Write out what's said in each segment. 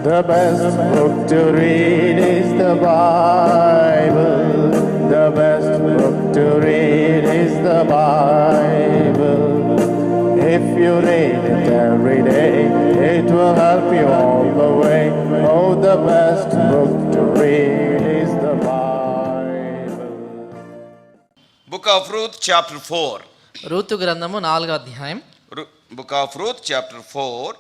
The best book to read is the Bible. The best book to read is the Bible. If you read it every day, it will help you all the way. Oh, the best book to read is the Bible. Book of Ruth, chapter 4. Ruth గ్రంథము 4వ అధ్యాయం. Book of Ruth, chapter 4.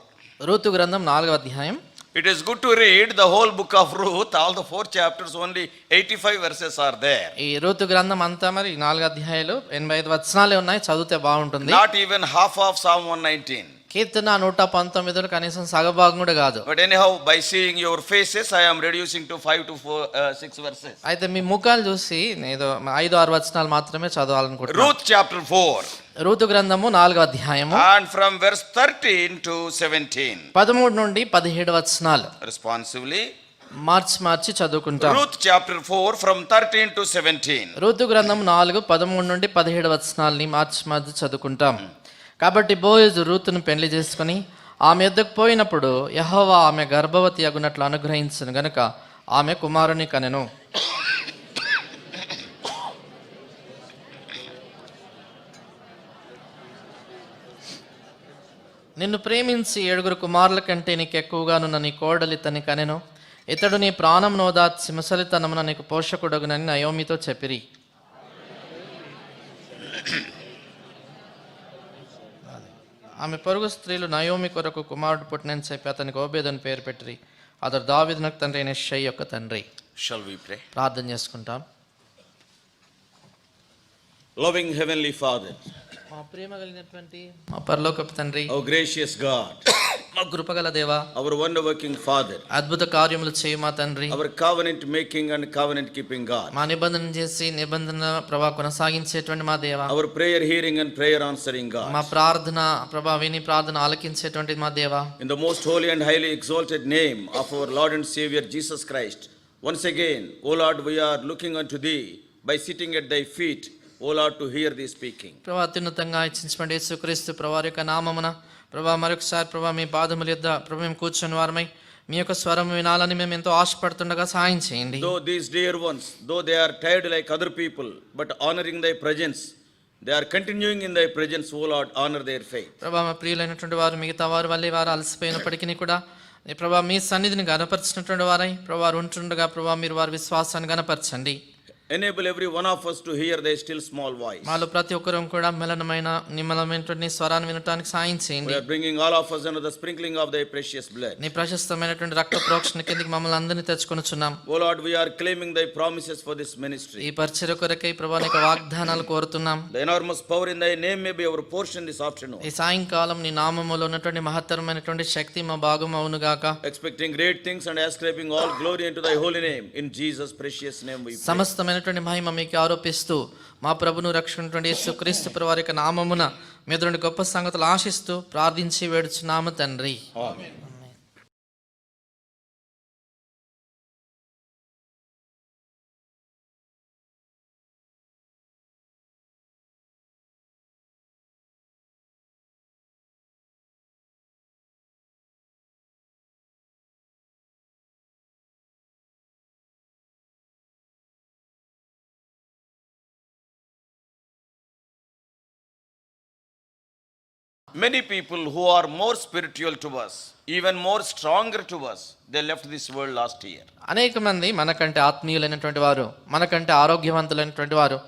Ruth గ్రంథం 4వ అధ్యాయం. It is good to read the whole book of Ruth. All the 4 chapters, only 85 verses are there. ఈ Ruth గ్రంథం అంతా మరి 4 అధ్యాయాలు 85 వచనాలే ఉన్నాయి. చదివితే బాగుంటుంది. Not even half of Psalm 119. కీర్తన 119 కనీసం సగభాగం కూడా కాదు. But anyhow, by seeing your faces, I am reducing to 5 to 6 verses. అయితే మీ ముఖాలు చూసి ఏదో 5-6 వచనాలు మాత్రమే చదవాలనుకుంటున్నాను. Ruth chapter 4. రూతు గ్రంథము 4వ అధ్యాయము. And from verse 13 to 17. 13 నుండి 17 వచనాలు Responsively. మార్చి చదువుకుంటాం. Ruth chapter 4 from 13 to 17. Ruth గ్రంథం 4 13 నుండి 17 వచనాల్ని మార్చి చదువుకుంటాం. కాబట్టి బోయజు రూతును పెళ్లి చేసుకుని ఆమె యొద్దకు పోయినప్పుడు యెహోవా ఆమె గర్భవతి అగునట్లు అనుగ్రహించును గనుక ఆమె కుమారుని కనెను. నిన్ను ప్రేమించి 7 కుమారుల కంటే నీకు ఎక్కువగానున్న నీ కోడలి తని కనెను. ఇతడు నీ ప్రాణం నోదార్చి ముసలితనమున నీకు పోషకుడగునని నయోమితో చెప్పిరి. ఆమె పొరుగు స్త్రీలు నయోమి కొరకు కుమారుడు పుట్టినని చెప్పి అతనికి ఓబేదని పేరు పెట్టిరి. అతడు దావీదునకు తండ్రి అయిన యెషై యొక్క తండ్రి. Shall we pray? ప్రార్థన చేసుకుంటాం. Loving heavenly Father, మా ప్రేమ కలిగినటువంటి మా పరలోకపు తండ్రి, our gracious God, మా కృపగల దేవా, our wonder working Father, అద్భుత కార్యములు చేయ మా తండ్రి, our covenant making and covenant keeping God, మా నిబంధన చేసి నిబంధన ప్రభా కొనసాగించేటువంటి మా దేవా, our prayer hearing and prayer answering God, మా ప్రార్థన ప్రభా విని ప్రార్థన ఆలకించేటువంటి మా దేవా, in the most holy and highly exalted name of our Lord and Savior Jesus Christ, once again, O Lord, we are looking unto thee by sitting at thy feet, O Lord, to hear thee speaking. ప్రభా అత్యున్నతంగా ఇచ్చించబడి యేసుక్రీస్తు ప్రభా యొక్క నామమున ప్రభా మరొకసారి ప్రభా మీ పాదముల యొద్ద ప్రభా మేము కూర్చుని వారమై మీ యొక్క స్వరం వినాలని మేము ఎంతో ఆశపడుతుండగా సహాయం చేయండి. Though these dear ones, though they are tired like other people, but honoring thy presence, they are continuing in thy presence, O Lord, honor their faith. ప్రభా మా ప్రియులైనటువంటి వారు మిగతా వారు వల్లే వారు అలసిపోయినప్పటికీ కూడా ప్రభా మీ సన్నిధిని గణపరిచినటువంటి వారై ప్రభా వారు ఉంటుండగా ప్రభా మీరు వారి విశ్వాసాన్ని గణపరచండి. Enable every one of us to hear thy still small voice. మాలో ప్రతి ఒక్కరం కూడా నిమ్మలమైనటువంటి స్వరాన్ని వినటానికి సాయం చేయండి. We are bringing all of us under the sprinkling of thy precious blood. నీ ప్రశస్తమైనటువంటి రక్త ప్రోక్షణ కిందకి మమ్మల్ని అందరినీ తెచ్చుకొనుచున్నాం. O Lord, we are claiming thy promises for this ministry. ఈ పరిచర్య కొరకై ప్రభా నీకు వాగ్దానాలు కోరుతున్నాం. The enormous power in thy name may be our portion this afternoon. ఈ సాయంకాలం నీ నామములో ఉన్నటువంటి మహత్తరమైనటువంటి శక్తి మా భాగం అవును గాక. Expecting great things and ascribing all glory into thy holy name. In Jesus' precious name we pray. సమస్తమైనటువంటి మహిమ మీకు ఆరోపిస్తూ మా ప్రభును రక్షకుడైన యేసుక్రీస్తు ప్రభువారి యొక్క నామమున మీ ఎదురుండి గొప్ప సంగతులు ఆశిస్తూ ప్రార్థించి వేడుచున్నాము తండ్రి. ఆమేన్. Many people who are more spiritual to us, even more stronger to us, they left this world last year. అనేక మంది మనకంటే ఆత్మీయులైనటువంటి వారు, మనకంటే ఆరోగ్యవంతులైనటువంటి వారు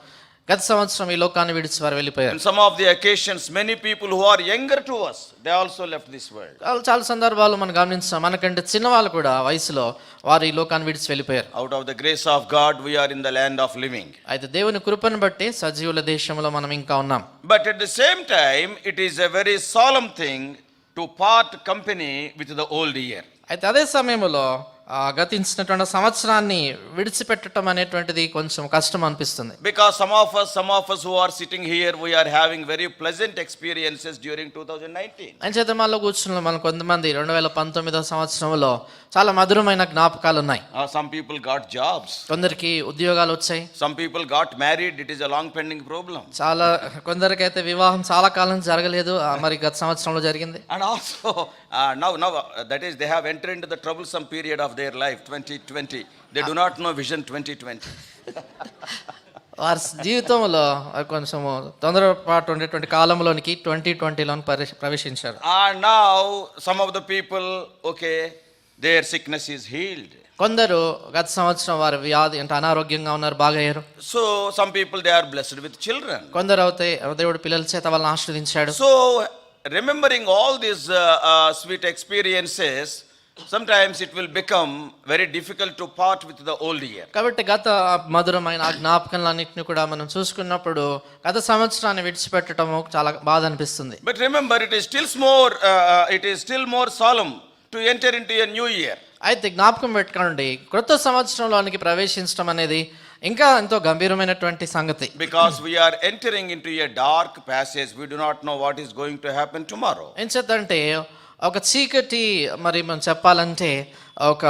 గత సంవత్సరం ఈ లోకాన్ని విడిచి వారు వెళ్ళిపోయారు. In some of the occasions, many people who are younger to us, they also left this world. చాలా సందర్భాలు మనం గమనించాం, మనకంటే చిన్నవాళ్ళు కూడా వయసులో వారు ఈ లోకాన్ని విడిచి వెళ్ళిపోయారు. Out of the grace of God, we are in the land of living. అయితే దేవుని కృపను బట్టి సజీవుల దేశంలో మనం ఇంకా ఉన్నాం. But at the same time, it is a very solemn thing to part company with the old year. అయితే అదే సమయంలో గతించినటువంటి సంవత్సరాన్ని విడిచిపెట్టడం అనేటువంటిది కొంచెం కష్టం అనిపిస్తుంది. Because some of us who are sitting here, we are having very pleasant experiences during 2019. అంచేత మనలో కూర్చున్న మన కొంతమంది 2019 సంవత్సరంలో చాలా మధురమైన జ్ఞాపకాలు ఉన్నాయి. Some people got jobs. కొందరికి ఉద్యోగాలు వచ్చాయి. Some people got married. It is a long pending problem. చాలా కొందరికైతే వివాహం చాలా కాలం జరగలేదు, మరి గత సంవత్సరంలో జరిగింది. And also That is, they have entered into the troublesome period of their life, 2020. They do not know Vision 2020. వారి జీవితంలో కొంచెము తొందరపాటు ఉండేటువంటి కాలంలోనికి 2020లో ప్రవేశించారు. And now some of the people, okay, their sickness is healed. కొందరు గత సంవత్సరం వారి వ్యాధి అంటే అనారోగ్యంగా ఉన్నారు, బాగయ్యారు. So some people, they are blessed with children. కొందరు అయితే దేవుడు పిల్లల చేత వాళ్ళని ఆశీర్వదించాడు. So remembering all these sweet experiences, sometimes it will become very difficult to part with the old year. కాబట్టి గత మధురమైన ఆ జ్ఞాపకాలన్నింటినీ కూడా మనం చూసుకున్నప్పుడు గత సంవత్సరాన్ని విడిచిపెట్టడము చాలా బాధ అనిపిస్తుంది. But remember, it is still more solemn to enter into a new year. అయితే జ్ఞాపకం పెట్టుకోండి, క్రొత్త సంవత్సరంలోనికి ప్రవేశించడం అనేది ఇంకా ఎంతో గంభీరమైనటువంటి సంగతి. Because we are entering into a dark passage, we do not know what is going to happen tomorrow. ఏం చేద్దంటే ఒక చీకటి మరి మనం చెప్పాలంటే ఒక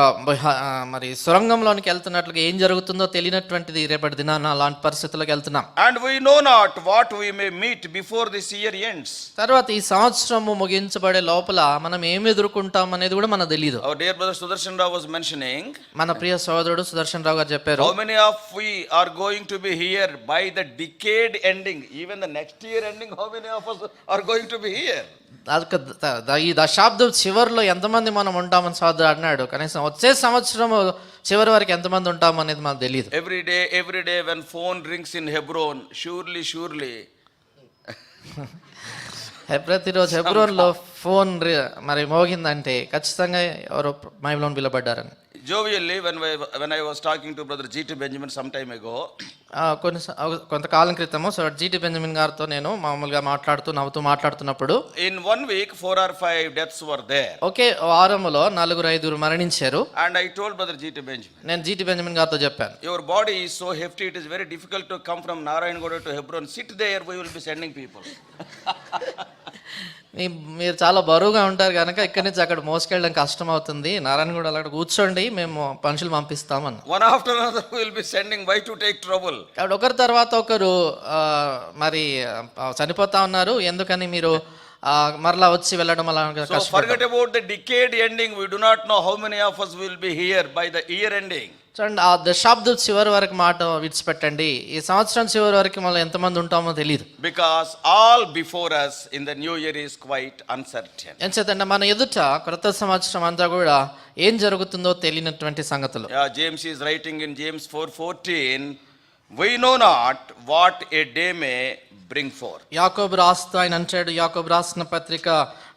మరి సొరంగంలోనికి వెళ్తున్నట్లుగా ఏం జరుగుతుందో తెలియనటువంటిది రేపటి దినాన అలాంటి పరిస్థితుల్లోకి వెళ్తున్నాం. And we know not what we may meet before this year ends. తర్వాత ఈ సంవత్సరము ముగించబడే లోపల మనం ఏమి ఎదుర్కొంటాం అనేది కూడా మనకు తెలియదు. Our dear brother Sudarshan Rao was mentioning, మన ప్రియ సోదరుడు సుదర్శన్ రావు గారు చెప్పారు, how many of we are going to be here by the decade ending, even the next year ending, how many of us are going to be here? ఈ దశాబ్దం చివరిలో ఎంతమంది మనం ఉంటామని సోదరుడు అన్నాడు. కనీసం వచ్చే సంవత్సరము చివరి వరకు ఎంతమంది ఉంటాం అనేది మనకు తెలియదు. Every day when phone rings in Hebron, surely ప్రతిరోజు హెబ్రోన్లో ఫోన్ మరి మోగిందంటే ఖచ్చితంగా ఎవరో బైబిల్లోని పిలబడ్డారని. Jovially, when I was talking to brother G.T. Benjamin some time ago, కొంతకాలం క్రితము సో జీటీ బెంజమిన్ గారితో నేను మామూలుగా నవ్వుతూ మాట్లాడుతున్నప్పుడు, in 1 week 4 or 5 deaths were there. ఒకే వారములో 4-5 మరణించారు. And I told brother G.T. Benjamin, నేను జీటీ బెంజమిన్ గారితో చెప్పాను, your body is so hefty, it is very difficult to come from Narayangoda to Hebron. Sit there, we will be sending people. మీరు చాలా బరువుగా ఉంటారు కనుక ఇక్కడి నుంచి అక్కడ మోసుకెళ్ళడం కష్టం అవుతుంది, నారాయణగూడ అక్కడ కూర్చోండి, మేము మనుషులు పంపిస్తామని. One after another we will be sending. Why to take trouble? కాబట్టి ఒకరి తర్వాత ఒకరు మరి చనిపోతా ఉన్నారు, ఎందుకని మీరు మరలా వచ్చి వెళ్ళడం అలా. So forget about the decade ending. We do not know how many of us will be here by the year ending. చూడండి, ఆ దశాబ్దం చివరి వరకు మాట విడిచిపెట్టండి, ఈ సంవత్సరం చివరి వరకు మళ్ళీ ఎంతమంది ఉంటామో తెలియదు. Because all before us in the new year is quite uncertain. ఏం చేద్దంటే మన ఎదుట క్రొత్త సంవత్సరం అంతా కూడా ఏం జరుగుతుందో తెలియనటువంటి సంగతులు. James is writing in James 4:14, we know not what a day may bring forth. యాకోబు రాస్తూ ఆయన అంటాడు, యాకోబు రాసిన పత్రిక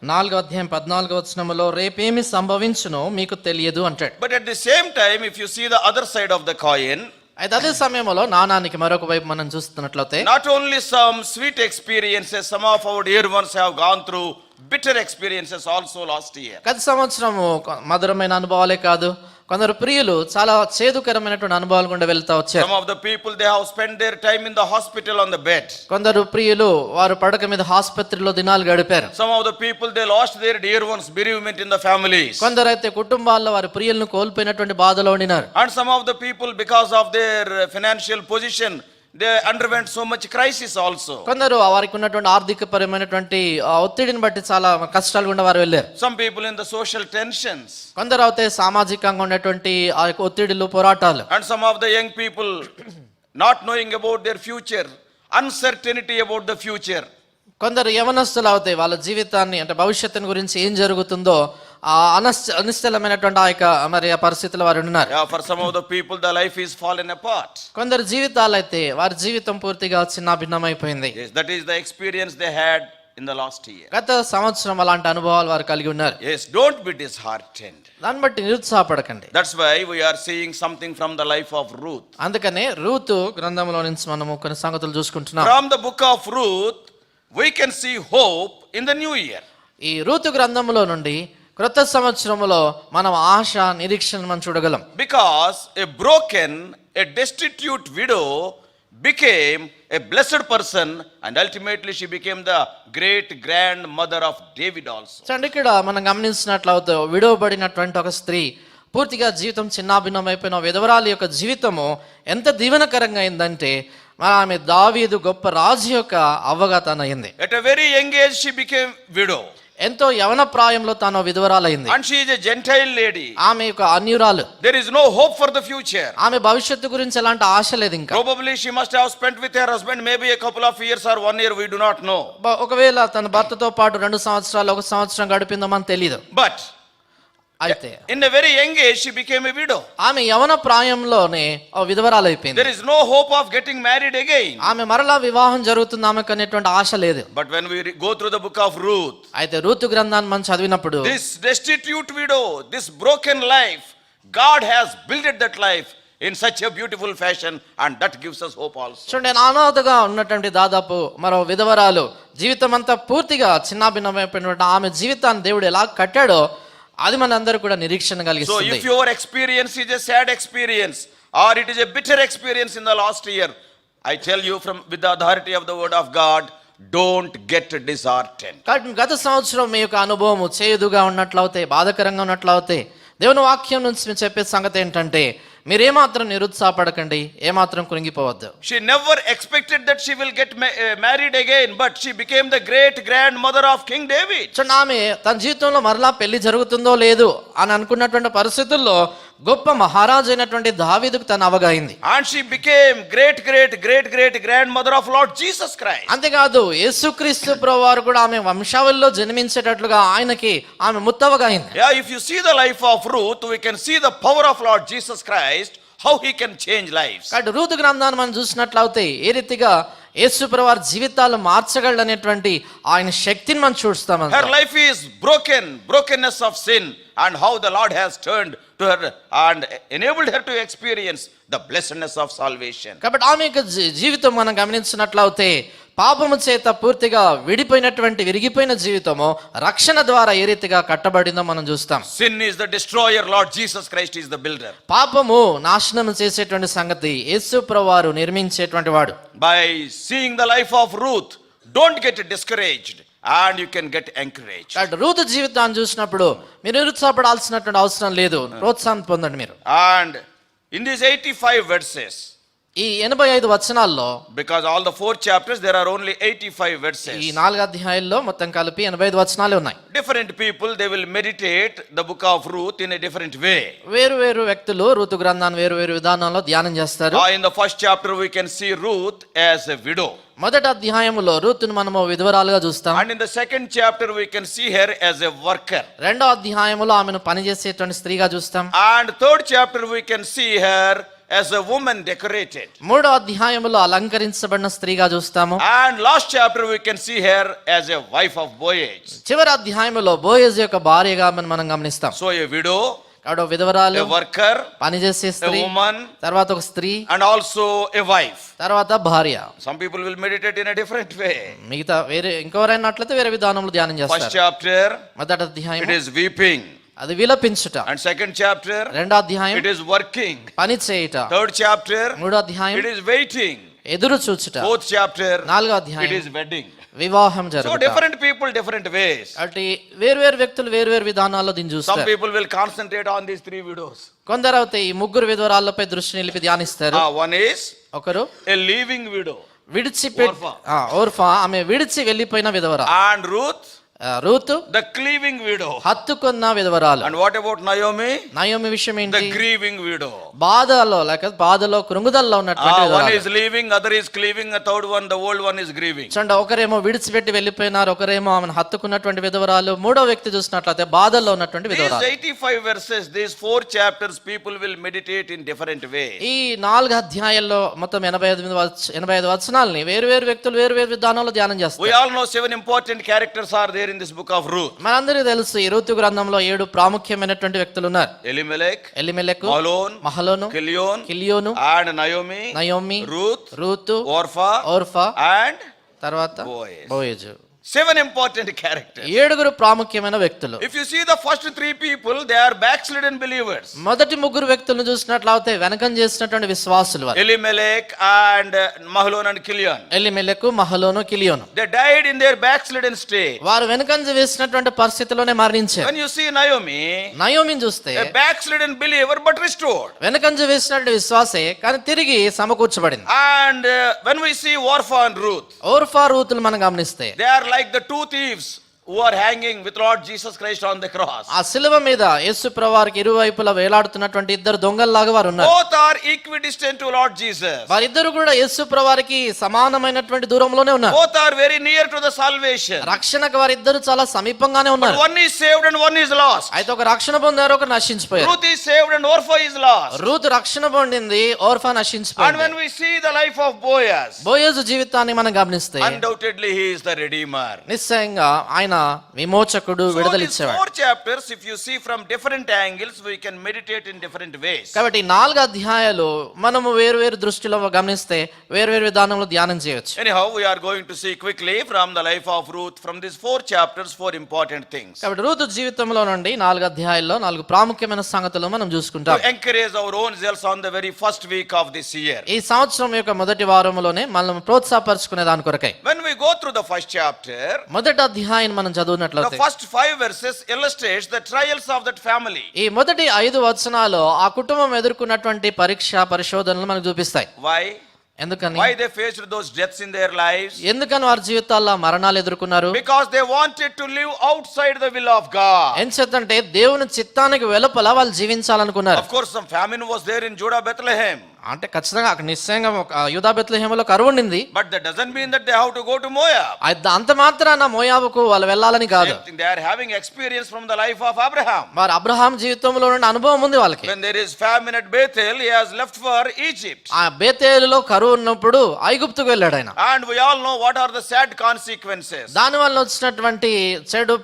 4:14 రేపేమి సంభవించునో మీకు తెలియదు అంటాడు. But at the same time, if you see the other side of the coin, అయితే అదే సమయంలో నాణానికి మరొక వైపు మనం చూస్తున్నట్లయితే, not only some sweet experiences, some of our dear ones have gone through bitter experiences also last year. గత సంవత్సరము మధురమైన అనుభవాలే కాదు, కొందరు ప్రియులు చాలా చేదుకరమైనటువంటి అనుభవాలు గుండా వెళ్తా వచ్చారు. Some of the people, they have spent their time in the hospital on the bed. కొందరు ప్రియులు వారు పడక మీద ఆసుపత్రిలో దినాలు గడిపారు. Some of the people, they lost their dear ones, bereavement in the families. కొందరు అయితే కుటుంబాల్లో వారి ప్రియులను కోల్పోయినటువంటి బాధలో ఉండినారు. And some of the people, because of their financial position, they underwent so much crisis also. కొందరు వారికి ఉన్నటువంటి ఆర్థికపరమైనటువంటి ఒత్తిడిని బట్టి చాలా కష్టాలు గుండా వారు వెళ్ళారు. Some people in the social tensions. కొందరు అయితే సామాజికంగా ఉన్నటువంటి ఆ యొక్క ఒత్తిడిలు, పోరాటాలు. And some of the young people not knowing about their future, uncertainty about the future. కొందరు యవనస్తులు అవుతాయి, వాళ్ళ జీవితాన్ని అంటే భవిష్యత్తుని గురించి ఏం జరుగుతుందో ఆ అనిశ్చలమైనటువంటి ఆ యొక్క మరి ఆ పరిస్థితుల్లో వారు ఉన్నారు. For some of the people, the life is fallen apart. కొందరు జీవితాలు అయితే వారి జీవితం పూర్తిగా చిన్నాభిన్నమైపోయింది. Yes, that is the experience they had in the last year. గత సంవత్సరం అలాంటి అనుభవాలు వారు కలిగి ఉన్నారు. Yes, don't be disheartened. దాన్ని బట్టి నిరుత్సాహపడకండి. That's why we are seeing something from the life of Ruth. అందుకనే రూతు గ్రంథంలో నుంచి మనము కొన్ని సంగతులు చూసుకుంటున్నాం. From the book of Ruth, we can see hope in the new year. ఈ రూతు గ్రంథంలో నుండి క్రొత్త సంవత్సరములో మనం ఆశ, నిరీక్షణ మనం చూడగలం. Because a broken, a destitute widow became a blessed person, and ultimately she became the great grandmother of David also. చూడండి, ఇక్కడ మనం గమనించినట్లయితే విడవబడినటువంటి ఒక స్త్రీ పూర్తిగా జీవితం చిన్నాభిన్నమైపోయిన విధవరాలి యొక్క జీవితము ఎంత దీవెనకరంగా అయిందంటే ఆమె దావీదు గొప్ప రాజు యొక్క అవ్వగా తనయింది. At a very young age she became widow. ఎంతో యవన ప్రాయంలో తాను విధవరాలైంది. And she is a Gentile lady. ఆమె ఒక అన్యురాలు. There is no hope for the future. ఆమె భవిష్యత్తు గురించి ఎలాంటి ఆశ లేదు ఇంకా. Probably she must have spent with her husband maybe a couple of years or 1 year, we do not know. ఒకవేళ తన భర్తతో పాటు 2 సంవత్సరాలు 1 సంవత్సరం గడిపిందో మనకు తెలియదు. But అయితే in a very young age she became a widow. ఆమె యవన ప్రాయంలోనే విధవరాలైపోయింది. There is no hope of getting married again. ఆమె మరలా వివాహం జరుగుతుంది ఆమెకు అనేటువంటి ఆశ లేదు. But when we go through the book of Ruth, అయితే రూతు గ్రంథాన్ని మనం చదివినప్పుడు this destitute widow, this broken life, God has built that life in such a beautiful fashion, and that gives us hope also. చూడండి, అనాథగా ఉన్నటువంటి దాదాపు మరో విధవరాలు జీవితం అంతా పూర్తిగా చిన్నాభిన్నమైపోయినటువంటి ఆమె జీవితాన్ని దేవుడు ఎలా కట్టాడో అది మనందరూ కూడా నిరీక్షణ So కలిగిస్తుంది. if your experience is a sad experience or it is a bitter experience in the last year, I tell you from with the authority of the word of God, don't get disheartened. కాబట్టి గత సంవత్సరం మీ యొక్క అనుభవం చేదుగా ఉన్నట్లయితే, బాధకరంగా ఉన్నట్లయితే, దేవుని వాక్యం నుంచి మేము చెప్పే సంగతి ఏంటంటే మీరేమాత్రం నిరుత్సాహపడకండి, ఏమాత్రం కృంగిపోవద్దు. She never expected that she will get married again, but she became the great grandmother of King David. చూడండి, ఆమె తన జీవితంలో మరలా పెళ్లి జరుగుతుందో లేదు అని అనుకున్నటువంటి పరిస్థితుల్లో గొప్ప మహారాజు అయినటువంటి దావీదుకు తను అవగాయింది. And she became great grandmother of Lord Jesus Christ. అంతేకాదు యేసుక్రీస్తు ప్రభువారు కూడా ఆమె వంశావళిలో జన్మించేటట్లుగా ఆయనకి ఆమె ముత్తవగాయింది. Yeah, if you see the life of Ruth, we can see the power of Lord Jesus Christ, how he can change lives. కాబట్టి Ruth గ్రంథాన్ని మనం చూసినట్లయితే ఏ రీతిగా యేసు ప్రభువారు జీవితాలు మార్చగలడు అనేటువంటి ఆయన శక్తిని మనం చూస్తాం. Her life is brokenness of sin, and how the Lord has turned to her and enabled her to experience the blessedness of salvation. కాబట్టి ఆమె యొక్క జీవితం మనం గమనించినట్లయితే పాపము చేత పూర్తిగా విరిగిపోయిన జీవితము రక్షణ ద్వారా ఏ రీతిగా కట్టబడిందో మనం చూస్తాం. Sin is the destroyer, Lord Jesus Christ is the builder. పాపము నాశనం చేసేటువంటి సంగతి, యేసు ప్రభువారు నిర్మించేటువంటి వాడు. By seeing the life of Ruth, don't get discouraged and you can get encouraged. Ruth జీవితాన్ని చూసినప్పుడు మీరు నిరుత్సాహపడాల్సినటువంటి అవసరం లేదు, ప్రోత్సాహం పొందండి మీరు. And in these 85 verses, ఈ 85 వచనాల్లో, because all the 4 chapters there are only 85 verses, ఈ 4 అధ్యాయాల్లో మొత్తం కలిపి 85 వచనాలే ఉన్నాయి. different people they will meditate the book of Ruth in a different way. వేరు వ్యక్తులు రూతు గ్రంథాన్ని వేరు విధానంలో ధ్యానం చేస్తారు. In the first chapter we can see Ruth as a widow. మొదటి అధ్యాయములో రూతును మనము విధవరాలుగా చూస్తాం. And in the second chapter we can see her as a worker. రెండో అధ్యాయములో ఆమెను పనిచేసేటువంటి స్త్రీగా చూస్తాం. And third chapter we can see her as a woman decorated. మూడో అధ్యాయములో అలంకరించబడిన స్త్రీగా చూస్తాము. And last chapter we can see her as a wife of Boaz. చివరి అధ్యాయములో బోయజు యొక్క భార్యగా మనం గమనిస్తాం. So a widow, కాబట్టి విధవరాలు, a worker, పనిచేసే a స్త్రీ, woman, తర్వాత ఒక స్త్రీ, and also a wife. తర్వాత భార్య. Some people will meditate in a different way. మిగతా ఇంకెవరైనట్లయితే వేరే విధానంలో ధ్యానం First చేస్తారు. chapter మొదటి అధ్యాయం it is weeping, అది విలపించుట. and second chapter రెండో అధ్యాయం it is working, పని చేయుట. third chapter మూడో అధ్యాయం it is waiting, ఎదురు చూచుట. fourth chapter నాలుగో it అధ్యాయం is wedding. వివాహం So జరుగుట. different people different ways. అంటే వేరు వ్యక్తులు వేరు విధానాల్లో దీన్ని Some చూస్తారు. people will concentrate on these 3 widows. కొందరు అయితే ఈ 3 విధవరాలపై దృష్టి నిలిపి ధ్యానిస్తారు. One is ఒకరు a leaving widow, విడిచిపెట్టి ఓర్ఫా, ఆమె విడిచి వెళ్ళిపోయిన విధవరా. and Ruth Ruth the cleaving widow. హత్తుకున్న విధవరాలు. And what about Naomi? Naomi విషయం The ఏంటి? grieving widow. బాధలో కృంగుదల్లో ఉన్నటువంటి One విధవరాలు. is leaving, other is cleaving, a third one, the old one is grieving. చూడండి, ఒకరేమో విడిచిపెట్టి వెళ్ళిపోయినారు, ఒకరేమో ఆమెను హత్తుకున్నటువంటి విధవరాలు, మూడో వ్యక్తి చూసినట్లయితే బాధల్లో ఉన్నటువంటి These విధవరాలు. 85 verses, these 4 chapters, people will meditate in different ways. ఈ 4 అధ్యాయాల్లో మొత్తం 85 వచనాలని వేరు వ్యక్తులు వేరు విధానంలో ధ్యానం We చేస్తారు. all know 7 important characters are there in this book of Ruth. మనందరికీ తెలుసు ఈ రూతు గ్రంథంలో 7 ప్రాముఖ్యమైనటువంటి వ్యక్తులు ఉన్నారు. Elimelech, మహలోను, కిలియోను, and Naomi, Ruth, Orpah, and తర్వాత Boaz. బోయజు. 7 important characters. 7 ప్రాముఖ్యమైన వ్యక్తులు. If you see the first 3 people, they are backslidden believers. మొదటి 3 వ్యక్తులను చూసినట్లయితే వెనకం చేసినటువంటి విశ్వాసులు వారు. Elimelech and Mahlon and Kilion. ఎలిమెలెకు, మహలోను, కిలియోను. They died in their backslidden state. వారు వెనకంజ వేసినటువంటి పరిస్థితిలోనే మరణించారు. When you see Naomi, నయోమిని చూస్తే a backslidden believer but restored. వెనకంజ వేసినటువంటి విశ్వాసే కానీ తిరిగి సమకూర్చబడింది. And when we see Orpha and Ruth, Orpha, రూతులు మనం గమనిస్తే they are like the 2 thieves who are hanging with Lord Jesus Christ on the cross. ఆ శిలువ మీద యేసు ప్రభువారికి ఇరువైపులా వేలాడుతున్నటువంటి ఇద్దరు దొంగల్లాగా వారు ఉన్నారు. Both are equidistant to Lord Jesus. వారిద్దరు కూడా యేసు ప్రభువారికి సమానమైనటువంటి దూరంలోనే ఉన్నారు. Both are very near to the salvation. రక్షణకు వారిద్దరు చాలా సమీపంగానే But ఉన్నారు. one is saved and one is lost. అయితే ఒక రక్షణ పొందారు, ఒక నశించిపోయారు. Ruth is saved and Orpha is lost. Ruth రక్షణ పొందింది, Orpah And నశించిపోయింది. when we see the life of Boaz, Boaz జీవితాన్ని మనం గమనిస్తే undoubtedly he is the redeemer. నిశ్చయంగా ఆయన విమోచకుడు, So these విడుదలిచ్చేవాడు. 4 chapters, if you see from different angles, we can meditate in different ways. కాబట్టి 4 అధ్యాయాలు మనము వేరు వేరు దృష్టిలో గమనిస్తే వేరు వేరు విధానంలో ధ్యానం చేయొచ్చు. Anyhow, we are going to see quickly from the life of Ruth, from these 4 chapters, 4 important things. కాబట్టి రూతు జీవితంలో నుండి 4 అధ్యాయాల్లో 4 ప్రాముఖ్యమైన సంగతులు మనం చూసుకుంటాం. To encourage our own selves on the very first week of this year. ఈ సంవత్సరం యొక్క మొదటి వారంలోనే మనం ప్రోత్సాహపరుచుకునే దాని కొరకై When we go through the first chapter, మొదటి అధ్యాయం మనం the చదివినట్లయితే first 5 verses illustrates the trials of that family. ఈ మొదటి 5 వచనాలు ఆ కుటుంబం ఎదుర్కొన్నటువంటి పరీక్ష పరిశోధనలు మనకు చూపిస్తాయి. Why? ఎందుకని? Why they faced those deaths in their lives? ఎందుకని వారి జీవితాల్లో మరణాలు ఎదుర్కొన్నారు? Because they wanted to live outside the will of God. ఎంచేతంటే దేవుని చిత్తానికి వెలుపల వాళ్ళు జీవించాలనుకున్నారు. Of course, some famine was there in Judah, Bethlehem. అంటే ఖచ్చితంగా అక్కడ నిశ్చయంగా యూదా బెత్లెహేములో కరువు ఉండింది. But that doesn't mean that they have to go to Moab. అంత మాత్రాన మోయాబుకు వాళ్ళు వెళ్ళాలని కాదు. They are having experience from the life of Abraham. వారు అబ్రహాం జీవితంలో నుండి అనుభవం ఉంది వాళ్ళకి. When there is famine at Bethel, he has left for Egypt. ఆ బేతేలులో కరువు ఉన్నప్పుడు ఐగుప్తుకు వెళ్ళాడు ఆయన. And we all know what are the sad consequences. దాని వల్ల వచ్చినటువంటి చెడు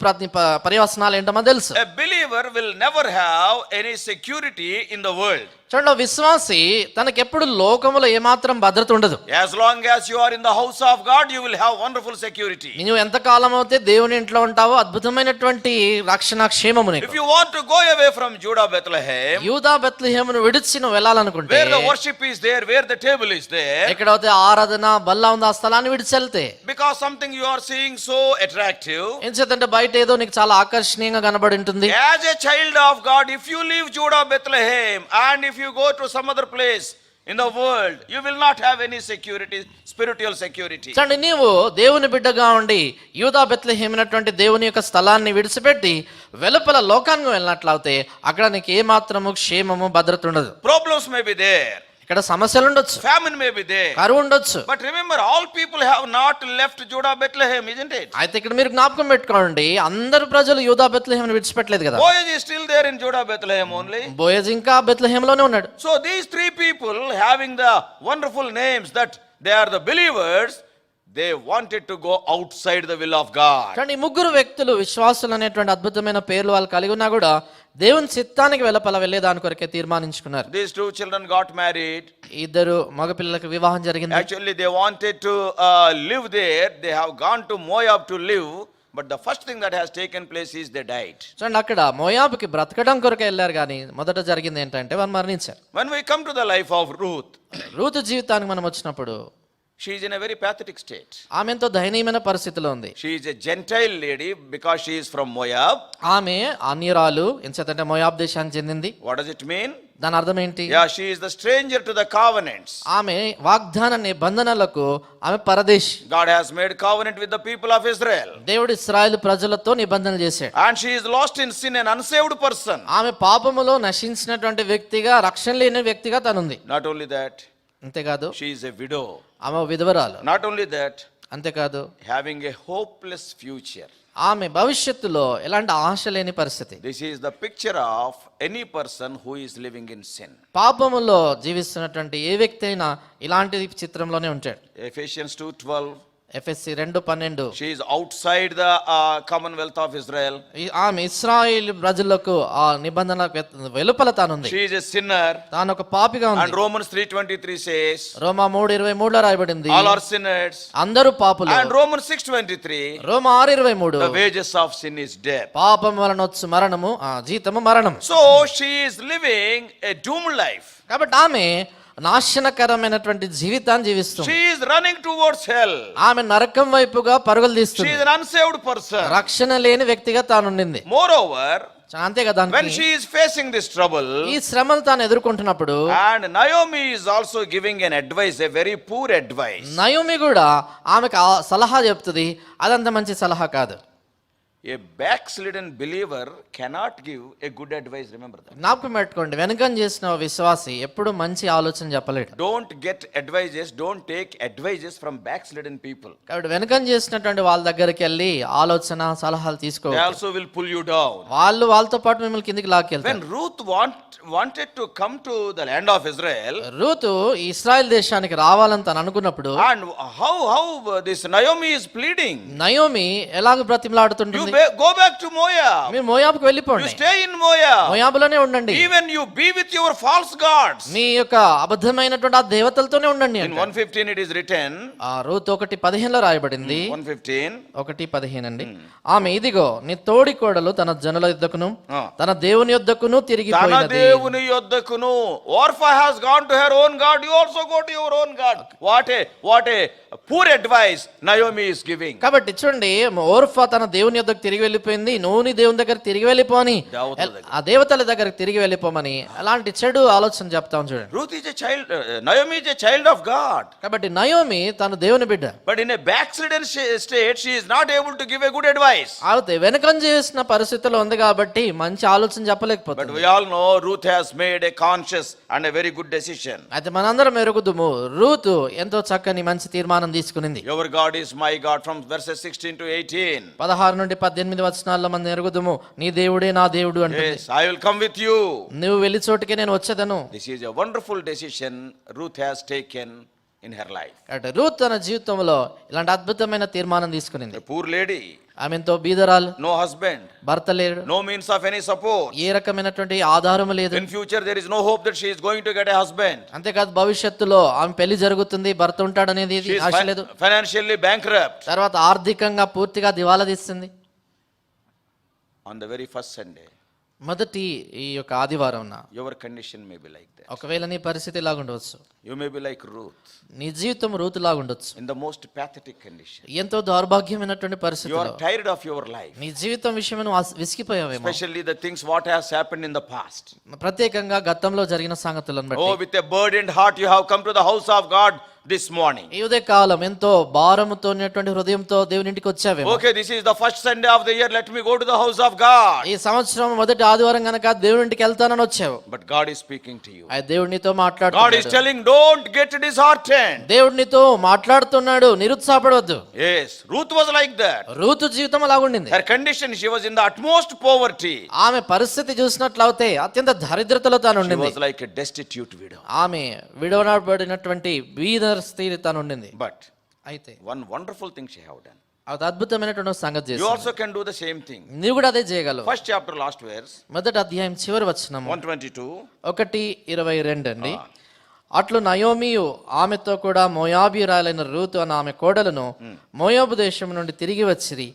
పర్యవసనాలు ఏంటో మనకు తెలుసు. A believer will never have any security in the world. చూడండి, విశ్వాసి తనకెప్పుడు లోకములో ఏమాత్రం భద్రత ఉండదు. As long as you are in the house of God, you will have wonderful security. నువ్వు ఎంత కాలం అయితే దేవుని ఇంట్లో ఉంటావో అద్భుతమైనటువంటి రక్షణ క్షేమము నీకు. If you want to go away from Judah, Bethlehem, యూదా బెత్లెహేమును విడిచి నువ్వు వెళ్ళాలనుకుంటే, where the worship is there, where the table is there, ఎక్కడైతే ఆరాధన బల్ల ఉందో ఆ స్థలాన్ని విడిచి వెళ్తే, because something you are seeing so attractive, ఎందుకంటే బయట ఏదో నీకు చాలా ఆకర్షణీయంగా కనబడి ఉంటుంది. as a child of God, if you leave Judah, Bethlehem, and if you go to some other place in the world, you will not have any security, spiritual security. చూడండి, నీవు దేవుని బిడ్డగా ఉండి యూదా బెత్లెహేమినటువంటి దేవుని యొక్క స్థలాన్ని విడిచిపెట్టి వెలుపల లోకానికి వెళ్ళినట్లయితే అక్కడ నీకు ఏ మాత్రము క్షేమము భద్రత ఉండదు. Problems may be there, ఇక్కడ సమస్యలు ఉండొచ్చు, famine may be there, కరువు ఉండొచ్చు. but remember, all people have not left Judah, Bethlehem, isn't it? అయితే ఇక్కడ మీరు జ్ఞాపకం పెట్టుకోండి, అందరు ప్రజలు యూదా బెత్లెహేమును విడిచిపెట్టలేదు కదా. Boaz is still there in Judah, Bethlehem only. Boaz ఇంకా బెత్లెహేములోనే ఉన్నాడు. So these 3 people having the wonderful names that they are the believers, they wanted to go outside the will of God. కానీ ఈ ముగ్గురు వ్యక్తులు విశ్వాసులు అనేటువంటి అద్భుతమైన పేర్లు వాళ్ళు కలిగి ఉన్నా కూడా దేవుని చిత్తానికి వెలుపల వెళ్ళే దాని కొరకే తీర్మానించుకున్నారు. These 2 children got married. ఇద్దరు మగపిల్లలకు వివాహం జరిగింది. Actually, they wanted to live there. They have gone to Moab to live. But the first thing that has taken place is they died. చూడండి, అక్కడ మోయాబుకి బ్రతకడం కొరకే వెళ్ళారు, కానీ మొదట జరిగింది ఏంటంటే వారు మరణించారు. When we come to the life of Ruth, Ruth జీవితానికి మనం వచ్చినప్పుడు she is in a very pathetic state. ఆమె ఎంతో దయనీయమైన పరిస్థితిలో ఉంది. She is a Gentile lady because she is from Moab. ఆమె అన్యురాలు, ఎందుకంటే మోయాబ్ దేశానికి చెందింది. What does it mean? దాని అర్థం ఏంటి? Yeah, she is the stranger to the covenants. ఆమె వాగ్దాన నిబంధనలకు ఆమె పరదేశి. God has made covenant with the people of Israel. దేవుడు ఇశ్రాయేలు ప్రజలతో నిబంధన చేశాడు. And she is lost in sin, an unsaved person. ఆమె పాపములో నశించినటువంటి వ్యక్తిగా, రక్షణ లేని వ్యక్తిగా తనుంది. Not only that, అంతేకాదు she is a widow. ఆమె విధవరాలు. Not only that, అంతేకాదు having a hopeless future. ఆమె భవిష్యత్తులో ఎలాంటి ఆశ లేని పరిస్థితి. This is the picture of any person who is living in sin. పాపములో జీవిస్తున్నటువంటి ఏ వ్యక్తి అయినా ఇలాంటి చిత్రంలోనే ఉంటాడు. Ephesians 2:12. ఎఫెసీ 2:12. She is outside the commonwealth of Israel. ఆమె ఇశ్రాయేలు ప్రజలకు ఆ నిబంధన వెలుపల తానుంది. She is a sinner. తాను ఒక పాపిగా ఉంది. And Romans 3:23 says, రోమా 3:23లో రాయబడింది, all are sinners. అందరూ పాపులు. And Romans 6:23, Roma 6:23, the wages of sin is death. పాపం వలన వచ్చు మరణము, ఆ జీతము మరణం. So she is living a doomed life. కాబట్టి ఆమె నాశనకరమైనటువంటి జీవితాన్ని జీవిస్తుంది. She is running towards hell. ఆమె నరకం వైపుగా పరుగులు She తీస్తుంది. is an unsaved person. రక్షణ లేని వ్యక్తిగా తానుండింది. Moreover, అంతే కదా, when she is facing this trouble, ఈ శ్రమలు తాను ఎదుర్కొంటున్నప్పుడు, and Naomi is also giving an advice, a very poor advice. Naomi కూడా ఆమెకు సలహా చెప్తుంది, అదంత మంచి సలహా కాదు. A backslidden believer cannot give a good advice, remember that. జ్ఞాపకం పెట్టుకోండి, వెనుకం చేసిన విశ్వాసి ఎప్పుడు మంచి ఆలోచన చెప్పలేడు. Don't get advices, don't take advices from backslidden people. కాబట్టి వెనుకం చేసినటువంటి వాళ్ళ దగ్గరికి వెళ్ళి ఆలోచన సలహాలు They తీసుకోవాలి. also will pull you down. వాళ్ళతో పాటు మిమ్మల్ని కిందికి లాక్కెళ్తారు. When Ruth wanted to come to the land of Israel, Ruth Israel దేశానికి రావాలని తను అనుకున్నప్పుడు and how this Naomi is pleading, Naomi ఎలాగ you బ్రతిమలాడుతుంటుంది, go back to Moab, మీరు మోయాబుకు you వెళ్ళిపోండి, stay in Moab, మోయాబులోనే ఉండండి, even you be with your false gods. మీ యొక్క అబద్ధమైనటువంటి ఆ దేవతలతోనే ఉండండి In అంట. 115 it is written, ఆ రూతు 1:15 రాయబడింది. 115, 1:15 అండి. ఆమె ఇదిగో నీ తోడి కోడలు తన జనుల యుద్ధకును తన దేవుని యుద్ధకును తన తిరిగిపోయినది. దేవుని యొద్దకును. Orpha has gone to her own god, you also go to your own god. What a poor advice Naomi is giving. కాబట్టి చూడండి, ఓర్ఫా తన దేవుని యొద్దకు తిరిగి వెళ్ళిపోయింది, నువ్వు నీ దేవుని దగ్గర తిరిగి వెళ్ళిపోని, దేవతల దగ్గర. ఆ దేవతల దగ్గరకు తిరిగి వెళ్ళిపోమని అలాంటి చెడు ఆలోచన చెప్తాం చూడండి. Ruth is a child, Naomi is a child of God. కాబట్టి నయోమి తన దేవుని బిడ్డ, But in a backslidden state, she is not able to give a good advice. అయితే వెనకం చేసిన పరిస్థితుల్లో ఉంది కాబట్టి మంచి ఆలోచన But చెప్పలేకపోతుంది. we all know Ruth has made a conscious and a very good decision. అయితే మనందరం ఎరుగుదుము, రూతు ఎంతో చక్కని మంచి తీర్మానం తీసుకునింది. Your God is my God, from verses 16 to 18. 16 నుండి 18 వచనాల్లో మనం ఎరుగుదుము, నీ దేవుడే నా దేవుడు అంటే, Yes, I will come with you. నువ్వు వెళ్ళి చోటుకే నేను వచ్చేదను. This is a wonderful decision Ruth has taken in her life. అంటే రూత్ తన జీవితంలో ఇలాంటి అద్భుతమైన తీర్మానం తీసుకునింది. A poor lady, ఆమె ఎంతో బీదరాలు, no husband, భర్త లేడు, no means of any support. ఏ రకమైనటువంటి ఆధారం లేదు. In future there is no hope that she is going to get a husband. అంతేకాదు భవిష్యత్తులో ఆమె పెళ్లి జరుగుతుంది, భర్త ఉంటాడనేది She is ఆశ లేదు. financially bankrupt. తర్వాత ఆర్థికంగా పూర్తిగా దివాలా తీస్తుంది. On the very first Sunday, మొదటి ఈ యొక్క ఆదివారం your condition may be like that. ఒకవేళ నీ పరిస్థితి ఇలాగుండవచ్చు, You may be like Ruth, నీ జీవితం Ruth లాగుండొచ్చు, in the most pathetic condition. ఎంతో దౌర్భాగ్యమైనటువంటి You పరిస్థితిలో are tired of your life, నీ జీవితం విషయం నువ్వు విసిగిపోయావేమో, especially the things what has happened in the past. ప్రత్యేకంగా గతంలో జరిగిన సంగతులను బట్టి. Oh, with a burdened heart you have come to the house of God this morning. ఈ ఉదయ కాలం ఎంతో భారముతో ఉన్నటువంటి హృదయంతో దేవుని ఇంటికి వచ్చావేమో. Okay, this is the first Sunday of the year, let me go to the house of God. ఈ సంవత్సరం మొదటి ఆదివారం గనక దేవుని ఇంటికి వెళ్తానని వచ్చావు. But God is speaking to you. ఆ దేవుడు నీతో God is మాట్లాడుతున్నాడు. telling, don't get disheartened. దేవుడు నీతో మాట్లాడుతున్నాడు, నిరుత్సాహపడవద్దు. Yes, Ruth was like that. Ruth జీవితం అలాగుండింది. Her condition, she was in the utmost poverty. ఆమె పరిస్థితి చూసినట్లయితే అత్యంత దరిద్రతలో తాను She ఉండింది. was like a destitute widow. ఆమె విడవబడినటువంటి బీదర్ స్త్రీ తాను ఉండింది. But అయితే one wonderful thing she have done. అది అద్భుతమైనటువంటి ఒక సంగతి You చేసింది. also can do the same thing. నీవు కూడా అదే చేయగలవు. First chapter, last verse, మొదటి అధ్యాయం చివరి వచనము 122. 1:22 అండి. అట్లు నయోమియు ఆమెతో కూడా మోయాబీయురాలైన రూతు అన్న ఆమె కోడలను మోయాబు దేశం నుండి తిరిగి వచ్చిరి.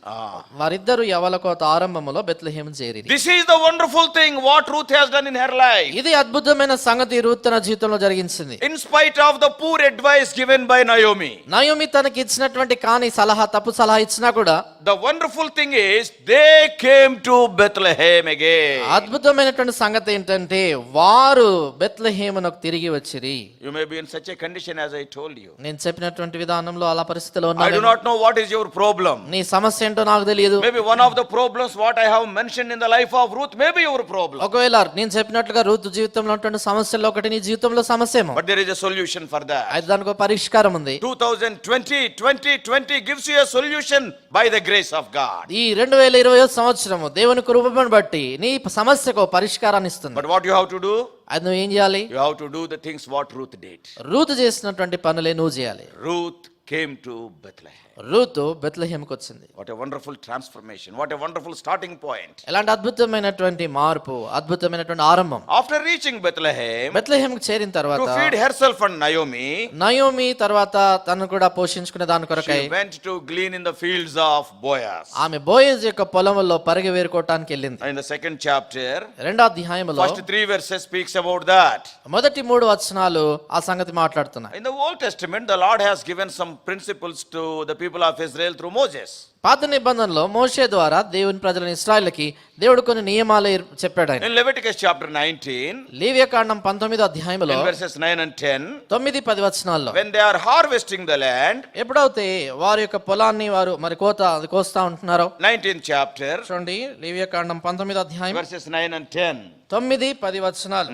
వారిద్దరు యవల కోత ఆరంభములో Bethlehem చేరిరి. This is the wonderful thing what Ruth has done in her life. ఇది అద్భుతమైన సంగతి రూత్ తన జీవితంలో జరిగించింది. In spite of the poor advice given by Naomi, Naomi తనకి ఇచ్చినటువంటి కాని సలహా, తప్పు సలహా ఇచ్చినా కూడా the wonderful thing is they came to Bethlehem again. అద్భుతమైనటువంటి సంగతి ఏంటంటే వారు బెత్లెహేమునకు తిరిగి వచ్చిరి. You may be in such a condition as I told you. నేను చెప్పినటువంటి విధానంలో అలా పరిస్థితిలో I do ఉన్నాను. not know what is your problem. నీ సమస్య ఏంటో నాకు తెలియదు. Maybe one of the problems what I have mentioned in the life of Ruth may be your problem. ఒకవేళ నేను చెప్పినట్లుగా రూతు జీవితంలో ఉన్నటువంటి సమస్యల్లో ఒకటి నీ జీవితంలో సమస్య ఏమో. But there is a solution for that. అయితే దానికి ఒక పరిష్కారం ఉంది. 2020 gives you a solution by the grace of God. ఈ 2020 సంవత్సరము దేవుని కృపను బట్టి నీ సమస్యకు పరిష్కారాన్ని ఇస్తుంది. But what you have to do? అది నువ్వు ఏం చేయాలి? You have to do the things what Ruth did. Ruth చేసినటువంటి పనులే నువ్వు చేయాలి. Ruth came to Bethlehem. Ruth బెత్లెహేముకు వచ్చింది. What a wonderful transformation. What a wonderful starting point. ఎలాంటి అద్భుతమైనటువంటి మార్పు, అద్భుతమైనటువంటి ఆరంభం. After reaching Bethlehem, బెత్లెహేముకు చేరిన to తర్వాత feed herself and Naomi, Naomi తర్వాత తను కూడా పోషించుకునే దాని కొరకై she went to glean in the fields of Boaz. ఆమె బోయజ్ యొక్క పొలంలో పరిగె వేరుకోవటానికి వెళ్ళింది. In the second chapter, రెండో అధ్యాయంలో first 3 verses speaks about that. మొదటి 3 వచనాలు ఆ సంగతి మాట్లాడుతున్నాయి. In the Old Testament, the Lord has given some principles to the people of Israel through Moses. పాత నిబంధనలో మోషే ద్వారా దేవుని ప్రజలని ఇశ్రాయేలుకి దేవుడు కొన్ని నియమాలు చెప్పాడు ఆయన. In Leviticus chapter 19, లేవియకాండం 19వ అధ్యాయంలో in verses 9 and 10, 9-10 వచనాల్లో when they are harvesting the land, ఎప్పుడైతే వారి యొక్క పొలాన్ని వారు మరి కోస్తా ఉంటున్నారో, 19th chapter, చూడండి లేవియకాండం 19వ అధ్యాయం verses 9 and 10. 9-10 వచనాలు.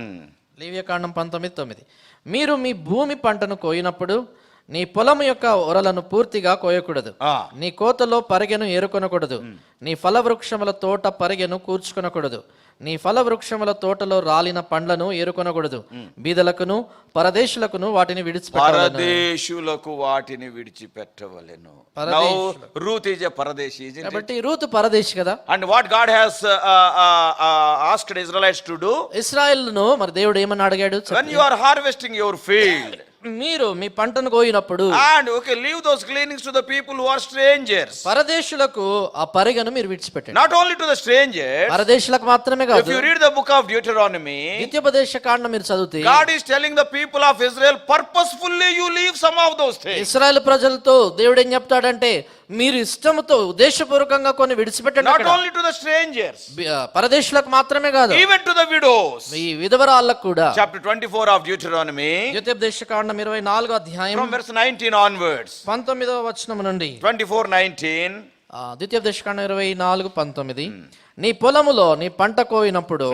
లేవియకాండం 19:9. మీరు మీ భూమి పంటను కోయినప్పుడు నీ పొలము యొక్క ఒరలను పూర్తిగా కోయకూడదు, నీ కోతలో పరిగెను ఏరుకొనకూడదు, నీ ఫల వృక్షముల తోట పరిగెను కూర్చుకొనకూడదు, నీ ఫల వృక్షముల తోటలో రాలిన పండ్లను ఏరుకొనకూడదు, బీదలకును పరదేశులకును వాటిని విడిచిపెట్టవలెను. Now Ruth is a Paradeshi, isn't it? కాబట్టి రూతు పరదేశి కదా. And what God has asked Israelites to do, ఇశ్రాయేలును మరి దేవుడు ఏమని అడిగాడు? when you are harvesting your field, మీరు మీ పంటను కోయినప్పుడు and leave those gleanings to the people who are strangers. పరదేశులకు ఆ పరిగను మీరు విడిచిపెట్టండి. Not only to the strangers, పరదేశులకు మాత్రమే if కాదు. you read the book of Deuteronomy, ద్వితీయోపదేశ కాండం మీరు చదివితే God is telling the people of Israel, purposefully you leave some of those things. ఇశ్రాయేలు ప్రజలతో దేవుడు ఏం చెప్తాడంటే, మీరు ఇష్టంతో ఉద్దేశపూర్వకంగా కొన్ని విడిచిపెట్టండి. Not only to the strangers, పరదేశులకు మాత్రమే కాదు, even to the widows. ఈ విధవరాళ్ళకు కూడా. Chapter 24 of Deuteronomy, ద్వితీయోపదేశ కాండం 24వ అధ్యాయం from verse 19 onwards. 19వ వచనం నుండి 24:19. ద్వితీయోపదేశ కాండం 24:19. నీ పొలములో నీ పంట కోయినప్పుడు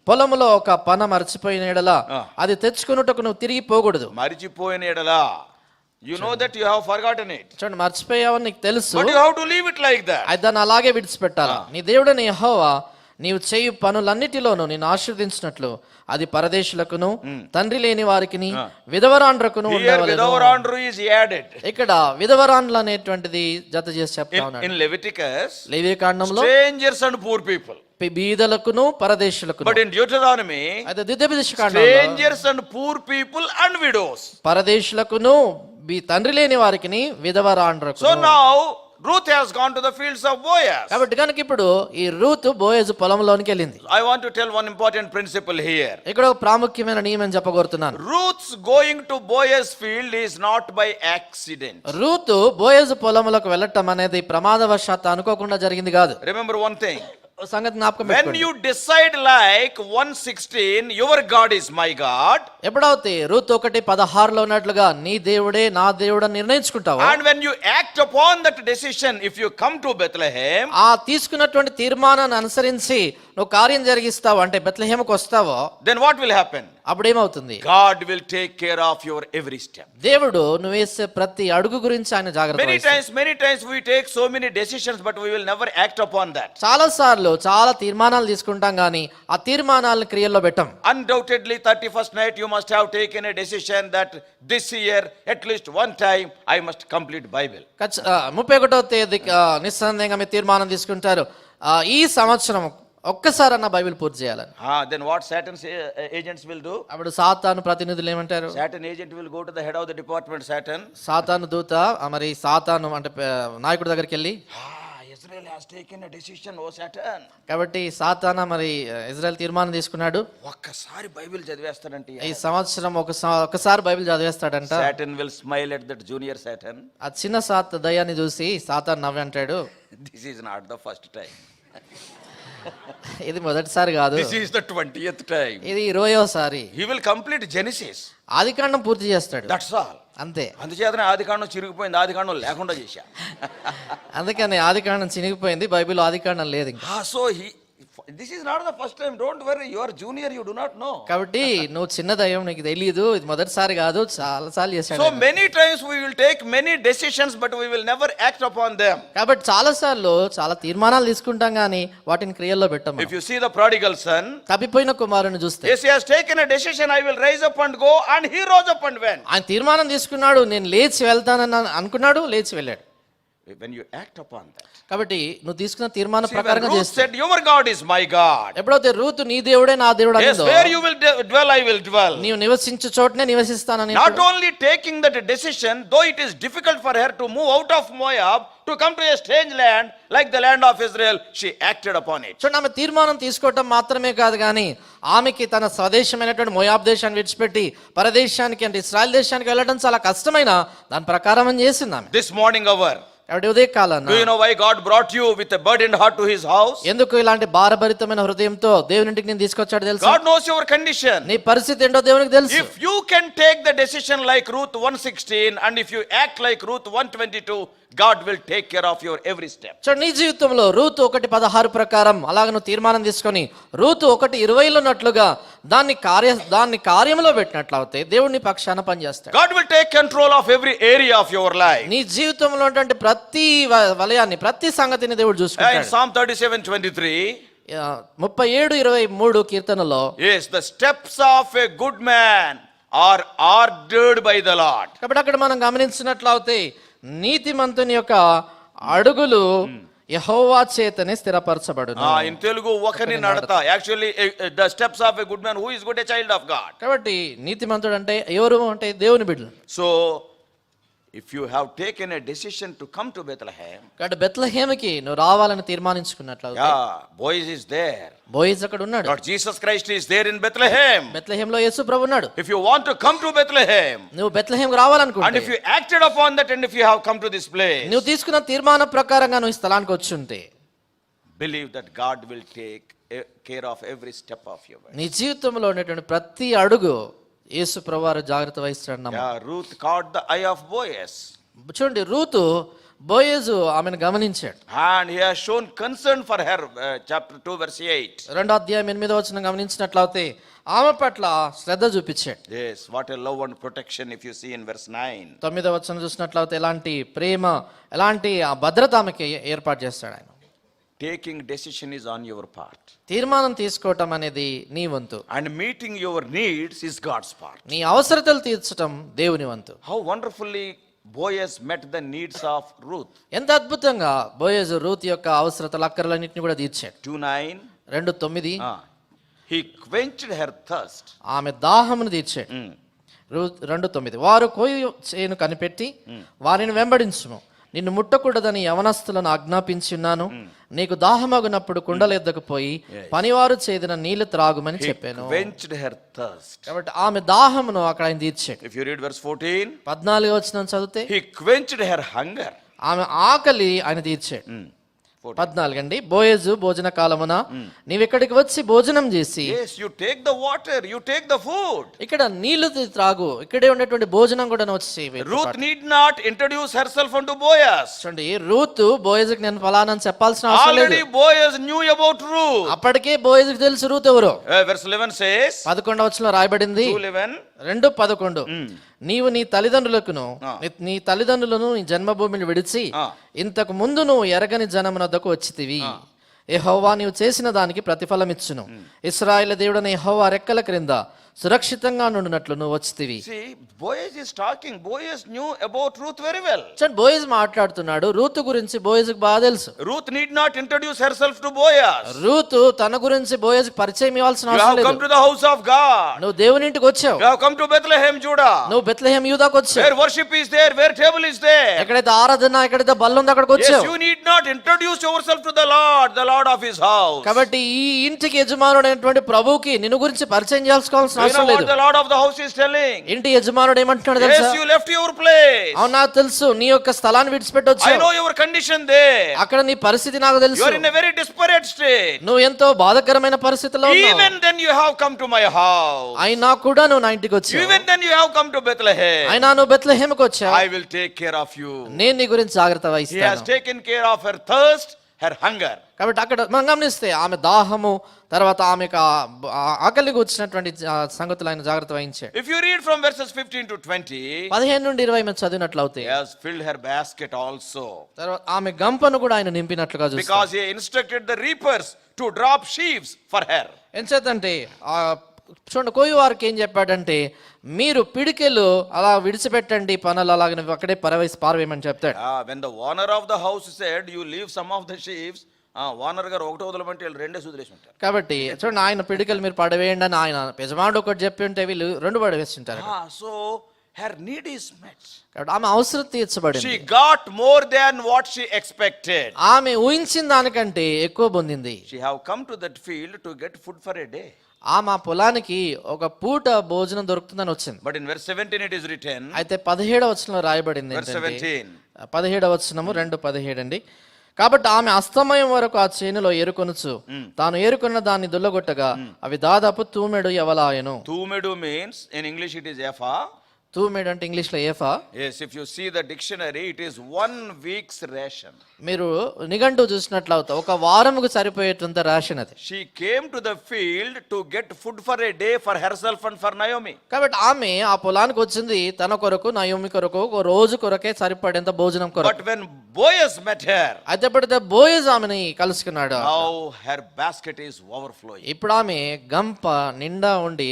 పొలములో ఒక పన మర్చిపోయిన ఎడల అది తెచ్చుకొనుటకు నువ్వు తిరిగి పోకూడదు. మర్చిపోయిన ఎడల, you know that you have forgotten it, చూడండి, మర్చిపోయావని నీకు తెలుసు, but you have to leave it like that. అది దాన్ని అలాగే విడిచిపెట్టాలి. నీ దేవుడైన యెహోవా నీవు చేయు పనులన్నిటిలోనూ నిన్ను ఆశీర్వదించినట్లు అది పరదేశులకును తండ్రి లేని వారికిని విధవరాండ్రకును విధవరాండ్రు is added. ఇక్కడ విధవరాండ్లు అనేటువంటిది జత చేసి చెప్తా ఉన్నాడు. In Leviticus, లేవియకాండంలో strangers and poor people. బీదలకును పరదేశులకును. But in Deuteronomy, అయితే ద్వితీయోపదేశ కాండంలో strangers and poor people and widows. పరదేశులకును తండ్రి లేని వారికిని విధవరాండ్రకును. So now Ruth has gone to the fields of Boaz. కాబట్టి కనుక ఇప్పుడు ఈ రూతు బోయజు పొలంలోనికి వెళ్ళింది. I want to tell one important principle here. ఇక్కడ ఒక ప్రాముఖ్యమైన నియమం చెప్పగోరుతున్నాను. Ruth's going to Boaz field is not by accident. Ruth Boaz పొలములకు వెళ్ళటం అనేది ప్రమాదవశాత్తు అనుకోకుండా జరిగింది కాదు. Remember one thing. సంగతి జ్ఞాపకం When పెట్టుకోండి. you decide like 1:16, your God is my God. ఎప్పుడైతే రూతు 1:16లో ఉన్నట్లుగా నీ దేవుడే నా దేవుడు అని నిర్ణయించుకుంటావు, And when you act upon that decision, if you come to Bethlehem, ఆ తీసుకున్నటువంటి తీర్మానాన్ని అనుసరించి నువ్వు కార్యం జరిగిస్తావు అంటే బెత్లెహేముకు వస్తావో, then what will happen? అప్పుడు ఏమవుతుంది? God will take care of your every step. దేవుడు నువ్వు వేసే ప్రతి అడుగు గురించి ఆయన జాగ్రత్త వహిస్తాడు. Many times we take so many decisions, but we will never act upon that. చాలా సార్లు చాలా తీర్మానాలు తీసుకుంటాం కానీ ఆ తీర్మానాలను క్రియల్లో పెట్టం. Undoubtedly 31st night you must have taken a decision that this year at least one time I must complete Bible. 31వ తేదీ నిస్సందేహంగా మీరు తీర్మానం తీసుకుంటారు, ఈ సంవత్సరం ఒక్కసారన్నా బైబిల్ పూర్తి చేయాలని. Then what Satan's agents will do? అప్పుడు సాతాను ప్రతినిధులు ఏమంటారు? Satan agent will go to the head of the department, Satan. సాతాను దూత మరి సాతాను అంటే నాయకుడి దగ్గరికి వెళ్ళి, Israel has taken a decision, oh Satan. కాబట్టి సాతాన మరి ఇజ్రాయెల్ తీర్మానం తీసుకున్నాడు, ఒక్కసారి బైబిల్ చదివేస్తాడంట. ఈ సంవత్సరం ఒకసారి Bible చదివేస్తాడంట. Satan will smile at that junior Satan. ఆ చిన్న దయ్యాన్ని చూసి సాతాను నవ్వి అంటాడు, This is not the first time. ఇది మొదటిసారి కాదు, This is the 20th time. ఇది 20వసారి. He will complete Genesis. ఆదికాండం పూర్తి చేస్తాడు, That's all. అంతే. అందుచేతనే ఆదికాండం చిరిగిపోయింది, ఆదికాండం లేకుండా చేశా. అందుకని ఆదికాండం చినిగిపోయింది, బైబిల్ ఆదికాండం లేదు ఇంకా. So this is not the first time. Don't worry, you are junior, you do not know. కాబట్టి నువ్వు చిన్న దయ్యం, నీకు తెలియదు, ఇది మొదటిసారి కాదు, చాలా సార్లు చేశాడు. So many times we will take many decisions, but we will never act upon them. కాబట్టి చాలా సార్లు చాలా తీర్మానాలు తీసుకుంటాం కానీ వాటిని క్రియల్లో పెట్టాం. If you see the prodigal son, తప్పిపోయిన కుమారుని చూస్తే, yes, he has taken a decision, I will rise up and go, and he rose up and went. ఆయన తీర్మానం తీసుకున్నాడు, నేను లేచి వెళ్తానని అనుకున్నాడు, లేచి వెళ్ళాడు. when you act upon that. కాబట్టి నువ్వు తీసుకున్న తీర్మానం See, when ప్రకారంగా Ruth చేస్తే said, "Your God is my God." ఎప్పుడైతే రూతు నీ దేవుడే నా దేవుడు Yes, అనిందో, where you will dwell, I will dwell. నీవు నివసించు చోటనే నివసిస్తానని. Not only taking that decision, though it is difficult for her to move out of Moab to come to a strange land like the land of Israel, she acted upon it. చూడండి, ఆమె తీర్మానం తీసుకోవటం మాత్రమే కాదు కానీ ఆమెకి తన స్వదేశమైనటువంటి Moab దేశాన్ని విడిచిపెట్టి పరదేశానికి అంటే ఇశ్రాయెల్ దేశానికి వెళ్ళడం చాలా కష్టమైన దాని ప్రకారం అని చేసింది ఆమె. This morning hour, కాబట్టి ఉదయ కాలాన do you know why God brought you with a burdened heart to his house? ఎందుకు ఇలాంటి భారభరితమైన హృదయంతో దేవుని ఇంటికి నేను తీసుకొచ్చాడు తెలుసు? God knows your condition. నీ పరిస్థితి ఏంటో దేవునికి తెలుసు. If you can take the decision like Ruth 1:16 and if you act like Ruth 1:22, God will take care of your every step. చూడండి, నీ జీవితంలో రూతు 1:16 ప్రకారం అలాగ నువ్వు తీర్మానం తీసుకొని రూతు 1:20లో ఉన్నట్లుగా దాన్ని కార్యంలో పెట్టినట్లయితే దేవుని పక్షాన పనిచేస్తాడు. God will take control of every area of your life. నీ జీవితంలో ఉన్నటువంటి ప్రతి వలయాన్ని ప్రతి సంగతిని దేవుడు In చూసుకుంటాడు. Psalm 37:23, 37:23 కీర్తనలో, yes, the steps of a good man are ordered by the Lord. కాబట్టి అక్కడ మనం గమనించినట్లయితే నీతిమంతుని యొక్క అడుగులు యెహోవా చేతనే స్థిరపరచబడును. In Telugu, ఒకని నడత. Actually, the steps of a good man, who is good, a child of God. కాబట్టి నీతిమంతుడు అంటే ఎవరు అంటే దేవుని బిడ్డలు. So, if you have taken a decision to come to Bethlehem, కాబట్టి బెత్లెహేముకి నువ్వు రావాలని తీర్మానించుకున్నట్లయితే, Boaz is there. బోయజ్ అక్కడ ఉన్నాడు. Lord Jesus Christ is there in Bethlehem. బెత్లెహేంలో యేసు ప్రభు ఉన్నాడు. If you want to come to Bethlehem, నువ్వు బెత్లెహేంకు and రావాలనుకుంటే, if you acted upon that, and if you have come to this place, నువ్వు తీసుకున్న తీర్మానం ప్రకారంగా నువ్వు ఈ స్థలానికి వచ్చి ఉంటే, believe that God will take care of every step of your way. నీ జీవితంలో ఉన్నటువంటి ప్రతి అడుగు యేసు ప్రభువారు జాగ్రత్త వహిస్తాడు. నమ్ము. Ruth caught the eye of Boaz, చూడండి, రూతు బోయజు ఆమెను గమనించాడు. and he has shown concern for her. Chapter 2 verse 8. 2:8 గమనించినట్లయితే ఆమె పట్ల శ్రద్ధ చూపించాడు. Yes, what a love and protection if you see in verse 9. 9 చూసినట్లయితే ఎలాంటి ప్రేమ, ఎలాంటి ఆ భద్రత ఆమెకి ఏర్పాటు చేస్తాడు ఆయన. Taking decision is on your part, తీర్మానం తీసుకోవటం అనేది నీ వంతు, and meeting your needs is God's part. నీ అవసరతలు తీర్చడం దేవుని వంతు. How wonderfully Boaz met the needs of Ruth. ఎంత అద్భుతంగా బోయజు రూత్ యొక్క అవసరతలు అక్కర్లన్నింటినీ కూడా తీర్చాడు. 2:9. 2:9 He quenched her thirst. ఆమె దాహమును తీర్చాడు. 2:9 వారు కోయి చేను కనిపెట్టి వారిని వెంబడించుము, నిన్ను ముట్టకూడదని యవనస్తులను ఆజ్ఞాపించి ఉన్నాను. నీకు దాహమగునప్పుడు కుండల ఎద్దకు పోయి పనివారు చేదిన నీళ్లు త్రాగుమని చెప్పాను. Quenched her thirst. కాబట్టి ఆమె దాహమును అక్కడ ఆయన తీర్చాడు. If you read verse 14, 14 చదివితే he quenched her hunger. ఆమె ఆకలి ఆయన తీర్చాడు. 14 బోయజు భోజన కాలమున నీవెక్కడికి వచ్చి భోజనం చేసి, Yes, you take the water, you take the food. ఇక్కడ నీళ్లు త్రాగు, ఇక్కడే ఉండేటువంటి భోజనం కూడా వచ్చి. Ruth need not introduce herself unto Boaz. చూడండి, రూతు బోయజుకి నేను ఫలానా చెప్పాల్సిన అవసరం లేదు. Already Boaz knew about Ruth. అప్పటికే బోయజుకి తెలుసు రూత్ ఎవరు. Verse 11 says, 11 రాయబడింది, 2:11, 2:11 నీవు నీ తల్లిదండ్రులను నీ జన్మభూమిని విడిచి ఇంతకు ముందు నువ్వు ఎరగని జనమునొద్దకు వచ్చితివి. యెహోవా నీవు చేసిన దానికి ప్రతిఫలం ఇచ్చును. ఇశ్రాయేలు దేవుడైన యెహోవా రెక్కల క్రింద సురక్షితంగా నుండినట్లు నువ్వు వచ్చితివి. see, Boaz is talking. Boaz knew about Ruth very well. చూడండి, బోయజ్ మాట్లాడుతున్నాడు. రూతు గురించి బోయజ్కి బాగా తెలుసు. Ruth need not introduce herself to Boaz. Ruth తన గురించి బోయజ్కి పరిచయం ఇవ్వాల్సిన You అవసరం have లేదు. come to the house of God. నువ్వు దేవుని ఇంటికి వచ్చావు. You have come to Bethlehem, Judah. నువ్వు బెత్లెహేం యూదాకు వచ్చావు. Where worship is there, where table is there. ఎక్కడైతే ఆరాధన, ఎక్కడైతే బల్ల ఉందో అక్కడికి Yes, వచ్చావు. you need not introduce yourself to the Lord of his house. కాబట్టి ఈ ఇంటికి యజమానుడైనటువంటి ప్రభువుకి నిన్ను గురించి పరిచయం చేసుకోవాల్సిన You know అవసరం what లేదు. the Lord of the house is telling? ఇంటి యజమానుడు ఏమంటున్నాడు తెలుసా? Yes, you left your place. అవును, నాకు తెలుసు నీ యొక్క స్థలాన్ని విడిచిపెట్టి I వచ్చావు. know your condition there. అక్కడ నీ పరిస్థితి నాకు You తెలుసు. are in a very desperate state. నువ్వు ఎంతో బాధకరమైన పరిస్థితిలో ఉన్నావు. Even then you have come to my house. అయినా కూడా నువ్వు నా ఇంటికి వచ్చావు. Even then you have come to Bethlehem. అయినా నువ్వు బెత్లెహేముకు వచ్చావు. I will take care of you. నేను నీ గురించి జాగ్రత్త He has వహిస్తాను. taken care of her thirst, her hunger. కాబట్టి అక్కడ మనం గమనిస్తే ఆమె దాహము, తర్వాత ఆమెకు ఆకలికి వచ్చినటువంటి సంగతులు ఆయన జాగ్రత్త వహించాడు. If you read from verses 15 to 20, 15 నుండి 20 మేము చదివినట్లయితే he has filled her basket also. తర్వాత ఆమె గంపను కూడా ఆయన నింపినట్లుగా చూస్తాం. Because he instructed the reapers to drop sheaves for her. ఎంచేతంటే ఆ చూడండి కోయి వారికి ఏం చెప్పాడంటే మీరు పిడికెలు అలా విడిచిపెట్టండి పనులు అలాగే అక్కడే పారవేయమని చెప్తాడు. When the owner of the house said, you leave some of the sheaves, owner గారు ఒకటో వదలమంటే వీళ్ళు రెండే సుదిలేసి ఉంటారు. కాబట్టి చూడండి ఆయన పిడికలు మీరు పడవేయండి అని ఆయన యజమానుడు ఒకటి చెప్పి ఉంటే వీళ్ళు రెండు పడవేస్తుంటారు. So her need is met. కాబట్టి ఆమె అవసరం తీర్చబడింది. She got more than what she expected. ఆమె ఊహించిన దానికంటే ఎక్కువ పొందింది. She have come to that field to get food for a day. ఆమె ఆ పొలానికి ఒక పూట భోజనం దొరుకుతుందని వచ్చింది. But in verse 17 it is written. అయితే 17వ వచనంలో రాయబడింది Verse 17. 17వ వచనము 2:17 అండి. కాబట్టి ఆమె అస్తమయం వరకు ఆ చేనులో ఏరుకొనుచు తాను ఏరుకున్న దాన్ని దుల్లగొట్టగా అవి దాదాపు తూమెడు యవలాయను. Toomedu means in English it is ephah. తూమెడు అంటే ఇంగ్లీష్ లో ఏఫా. Yes, if you see the dictionary it is 1 week's ration. మీరు నిఘంటు చూసినట్లు అవుతా ఒక వారముకు సరిపోయేటంత రేషన్ అది. She came to the field to get food for a day for herself and for Naomi. కాబట్టి ఆమె ఆ పొలానికి వచ్చింది తన కొరకు నయోమి కొరకు ఒక రోజు కొరకే సరిపడేంత భోజనం కొరకు. But when Boaz met her, అయితే ఎప్పుడైతే బోయజ్ ఆమెని కలుసుకున్నాడు now her basket is overflowing. ఇప్పుడు ఆమె గంప నిండా ఉండి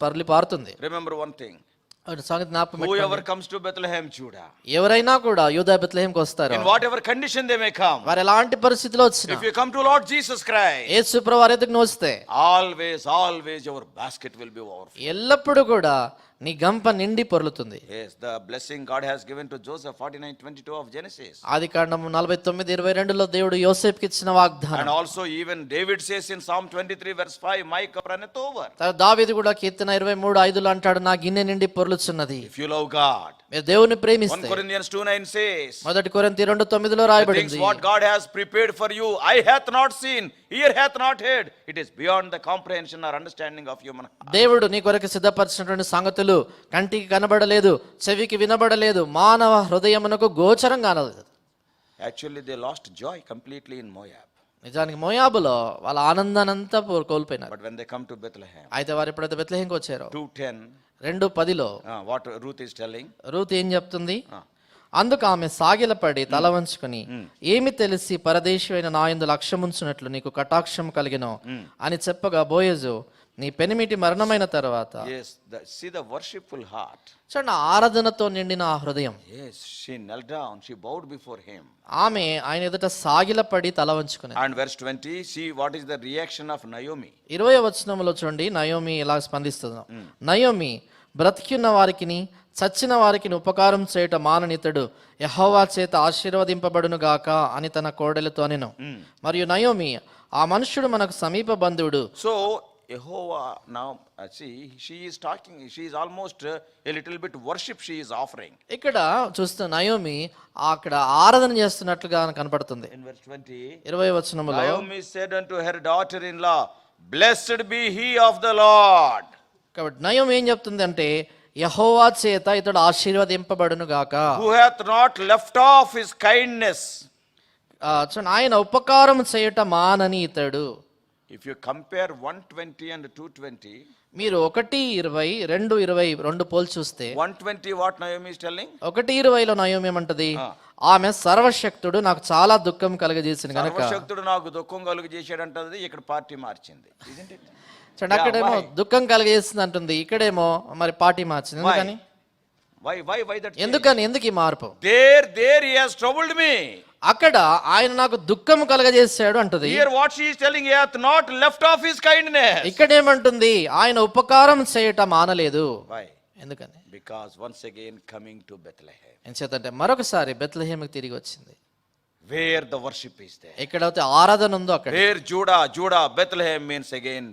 పర్లి పారుతుంది. Remember one thing. సంగతి జ్ఞాపకం పెట్టుకోండి. Whoever comes to Bethlehem, Judah, ఎవరైనా కూడా యూదా బెత్లెహేంకి వస్తారు. in whatever condition they may come, వారు ఎలాంటి పరిస్థితిలో వచ్చినా if you come to Lord Jesus Christ, యేసు ప్రభువు వారి ఎదుగును వస్తే always your basket will be overflowing. ఎల్లప్పుడూ కూడా నీ గంప నిండి పొర్లుతుంది. Yes, the blessing God has given to Joseph, 49:22 of Genesis. ఆదికాండము 49:22లో దేవుడు యోసేపుకి ఇచ్చిన వాగ్దానం. And also even David says in Psalm 23 verse 5, my cup runneth over. దావీదు కూడా కీర్తన 23:5లో అంటాడు నా గిన్నె నిండి పొర్లుచున్నది. If you love God, మీరు దేవుని 1 ప్రేమిస్తే Corinthians 2:9 says, మొదటి కొరింథీ 2:9లో the రాయబడింది things what God has prepared for you, eye hath not seen, ear hath not heard, it is beyond the comprehension or understanding of human heart. దేవుడు నీ కొరకు సిద్ధపరిచినటువంటి సంగతులు కంటికి కనబడలేదు, చెవికి వినబడలేదు, మానవ హృదయమునకు గోచరం కానలేదు. Actually they lost joy completely in Moab. నిజానికి మోయాబులో వాళ్ళ ఆనందాన్ని అంతా కోల్పోయినారు. But when they come to Bethlehem, అయితే వారు ఎప్పుడైతే బెత్లెహేంకి వచ్చారో 2:10, 2:10లో what Ruth is telling, Ruth ఏం చెప్తుంది? అందుకు ఆమె సాగిలపడి తల వంచుకొని ఏమి తెలిసి పరదేశి అయిన నా యందు లక్ష్యముంచునట్లు నీకు కటాక్షం కలిగినో అని చెప్పగా బోయజు నీ పెనిమిటి మరణమైన తర్వాత yes, see the worshipful heart. చూడండి ఆరాధనతో నిండిన ఆ హృదయం. Yes, she knelt down, she bowed before him. ఆమె ఆయన ఎదుట సాగిలపడి తల వంచుకుని. And verse 20, see what is the reaction of Naomi. 20వ వచనంలో చూడండి నయోమి ఎలా స్పందిస్తుందో. నయోమి బ్రతికిన వారికిని చచ్చిన వారికి ఉపకారం చేయట మాననితడు యెహోవా చేత ఆశీర్వదింపబడును గాక అని తన కోడలితో అనెను. మరియు నయోమి ఆ మనుష్యుడు మనకు సమీప బంధువుడు. So Jehovah now see she is talking, she is almost a little bit worship she is offering. ఇక్కడ చూస్తే నయోమి అక్కడ ఆరాధన చేస్తున్నట్లుగా కనపడుతుంది. In verse 20, 20వ వచనములో Naomi said unto her daughter-in-law, blessed be he of the Lord. కాబట్టి Naomi ఏం చెప్తుంది అంటే యెహోవా చేత ఇతడు ఆశీర్వదింపబడును గాక. Who hath not left off his kindness. చూడండి ఆయన ఉపకారం చేయట మానని ఇతడు. If you compare 120 and 220, మీరు 1:20 2:20 పోల్చి చూస్తే 120 what Naomi is telling? 1:20లో నయోమి ఏమంటది? ఆమె సర్వశక్తుడు నాకు చాలా దుఃఖం కలగజేసింది గనుక. సర్వశక్తుడు నాకు దుఃఖం కలుగజేశాడంటది, ఇక్కడ పార్టీ మార్చింది. Isn't it? చూడండి అక్కడేమో దుఃఖం కలగజేసింది అంటుంది, ఇక్కడేమో మరి పార్టీ మార్చింది. ఎందుకని? Why that? ఎందుకు ఈ మార్పు? There he has troubled me. అక్కడ ఆయన నాకు దుఃఖం కలగజేశాడు అంటది. Here what she is telling, he hath not left off his kindness. ఇక్కడేమంటుంది? ఆయన ఉపకారం చేయటం మానలేదు. Why? ఎందుకని? Because once again coming to Bethlehem. ఎంచేతంటే మరొకసారి బెత్లెహేముకి తిరిగి వచ్చింది. Where the worship is there. ఎక్కడైతే ఆరాధన ఉందో అక్కడ. Where Judah, Bethlehem means again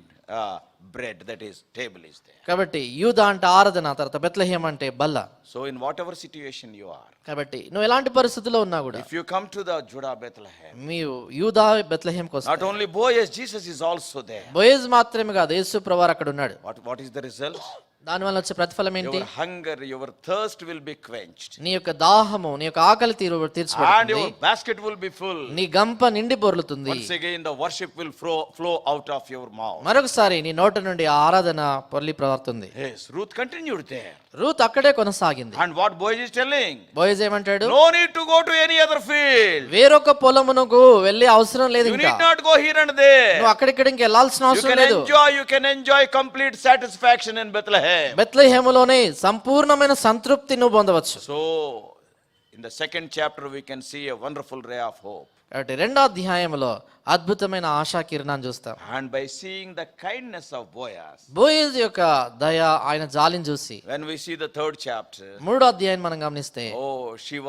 bread, that is table is there. కాబట్టి యూదా అంటే ఆరాధన, తర్వాత బెత్లెహేం అంటే బల్ల. So in whatever situation you are, కాబట్టి నువ్వు ఎలాంటి పరిస్థితిలో ఉన్నా కూడా if you come to the Judah Bethlehem, మీరు యూదా బెత్లెహేంకి వస్తే not only Boaz, Jesus is also there. Boaz మాత్రమే కాదు యేసు ప్రభువు అక్కడ ఉన్నాడు. What is the result? దానివల్ల వచ్చే ప్రతిఫలం ఏంటి? Your hunger, your thirst will be quenched. నీ యొక్క దాహము, నీ యొక్క ఆకలి And తీర్చబడుతుంది. your basket will be full. నీ గంప నిండి బొర్లుతుంది. Once again, the worship will flow out of your mouth. మరొకసారి నీ నోట నుండి ఆరాధన పొర్లి ప్రవర్తుంది. Yes, Ruth continued there. Ruth అక్కడే కొనసాగింది. And what Boaz is telling? Boaz ఏమంటాడు? No need to go to any other field. వేరొక పొలమునకు వెళ్ళే అవసరం లేదు. You ఇంకా need not go here and there. నువ్వు అక్కడిక్కడ ఇంక వెళ్ళాల్సిన You అవసరం లేదు. can enjoy complete satisfaction in Bethlehem. బెత్లెహేములోనే సంపూర్ణమైన సంతృప్తి నువ్వు పొందవచ్చు. So, in the second chapter, we can see a wonderful ray of hope. కాబట్టి రెండో అధ్యాయంలో అద్భుతమైన ఆశా కిరణాన్ని చూస్తాం. And by seeing the kindness of Boaz, Boaz యొక్క దయ, ఆయన జాలిని చూసి when we see the third chapter, మూడో అధ్యాయం మనం గమనిస్తే oh, she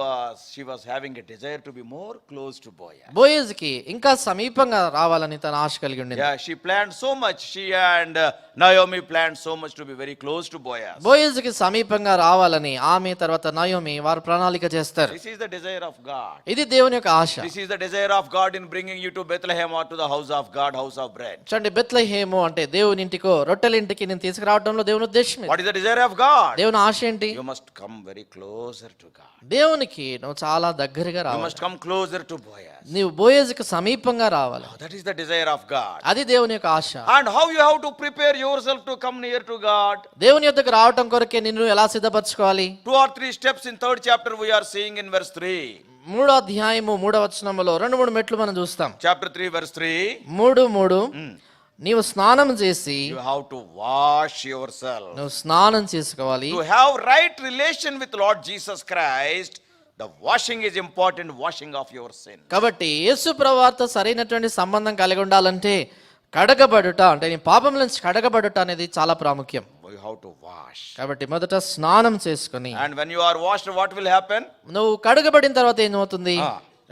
was having a desire to be more close to Boaz. Boaz కి ఇంకా సమీపంగా రావాలని తన ఆశ కలిగి ఉండింది. Yeah, she planned so much. She and Naomi planned so much to be very close to Boaz. Boaz కి సమీపంగా రావాలని ఆమె తర్వాత నయోమి వారు ప్రణాళిక చేస్తారు. This is the desire of God. ఇది దేవుని యొక్క ఆశ. This is the desire of God in bringing you to Bethlehem or to the house of God, house of bread. చూడండి, బెత్లెహేము అంటే దేవుని ఇంటికో రొట్టెల ఇంటికి నేను తీసుకురావడంలో దేవుని ఉద్దేశం ఇది. What is the desire of God? దేవుని ఆశ ఏంటి? You must come very closer to God. దేవునికి నువ్వు చాలా దగ్గరగా You రావాలి. must come closer to Boaz. నీవు బోయజ్కి సమీపంగా రావాలి. That is the desire of God. అది దేవుని యొక్క ఆశ. And how you have to prepare yourself to come near to God? దేవుని యొద్దకు రావటం కొరకే నిన్ను ఎలా సిద్ధపరచుకోవాలి? 2 or 3 steps in third chapter we are seeing in verse 3. మూడో అధ్యాయము మూడో వచనంలో 2-3 మెట్లు మనం చూస్తాం. Chapter 3 verse 3. 3:3 నీవు స్నానం చేసి You have to wash yourself. నువ్వు స్నానం చేసుకోవాలి. To have right relation with Lord Jesus Christ, the washing is important, washing of your sin. కాబట్టి యేసు ప్రభువారితో సరైనటువంటి సంబంధం కలిగి ఉండాలంటే కడగబడుట అంటే నీ పాపం నుంచి కడగబడుట అనేది చాలా ప్రాముఖ్యం. You have to wash. కాబట్టి మొదట స్నానం చేసుకొని, And when you are washed, what will happen? నువ్వు కడగబడిన తర్వాత ఏమవుతుంది?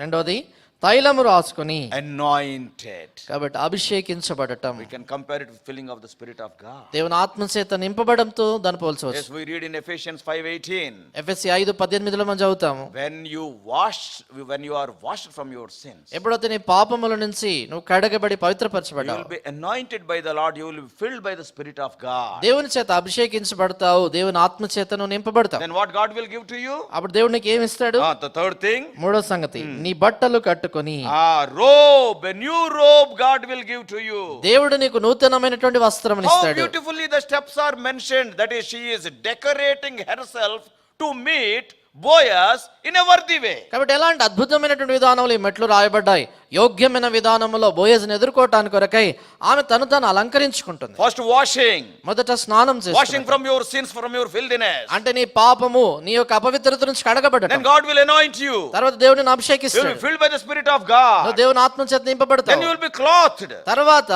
రెండోది తైలము రాసుకొని, Anointed. కాబట్టి అభిషేకించబడటం. We can compare it with filling of the Spirit of God. దేవుని ఆత్మ చేత నింపబడంతో దాన్ని పోల్చవచ్చు. Yes, we read in Ephesians 5:18. ఎఫెసీ 5:18 మనం చదువుతాము. When you are washed from your sins, ఎప్పుడైతే నీ పాపముల నుంచి నువ్వు కడగబడి you పవిత్రపరచబడ్డావు, will be anointed by the Lord, you will be filled by the Spirit of God. దేవుని చేత అభిషేకించబడతావు, దేవుని ఆత్మ చేత నువ్వు నింపబడతావు. Then what God will give to you? అప్పుడు దేవుడు నీకు ఏమి ఇస్తాడు? The third thing, మూడో సంగతి, నీ బట్టలు కట్టుకొని, robe, a new robe God will give to you. దేవుడు నీకు నూతనమైనటువంటి వస్త్రం How ఇస్తాడు. beautifully the steps are mentioned, that is, she is decorating herself to meet Boaz in a worthy way. కాబట్టి ఎలాంటి అద్భుతమైనటువంటి విధానంలో ఈ మెట్లు రాయబడ్డాయి. యోగ్యమైన విధానంలో బోయజ్ని ఎదుర్కోవటానికి కొరకై ఆమె తను తాను అలంకరించుకుంటుంది. First washing. మొదట స్నానం Washing చేస్తుంది. from your sins, from your filthiness. అంటే నీ పాపము, నీ యొక్క అపవిత్రత నుంచి కడగబడటం. Then God will anoint you. తర్వాత దేవుడిని You will అభిషేకిస్తాడు. be filled by the Spirit of God. నువ్వు దేవుని ఆత్మ చేత Then నింపబడతావు. you will be clothed. తర్వాత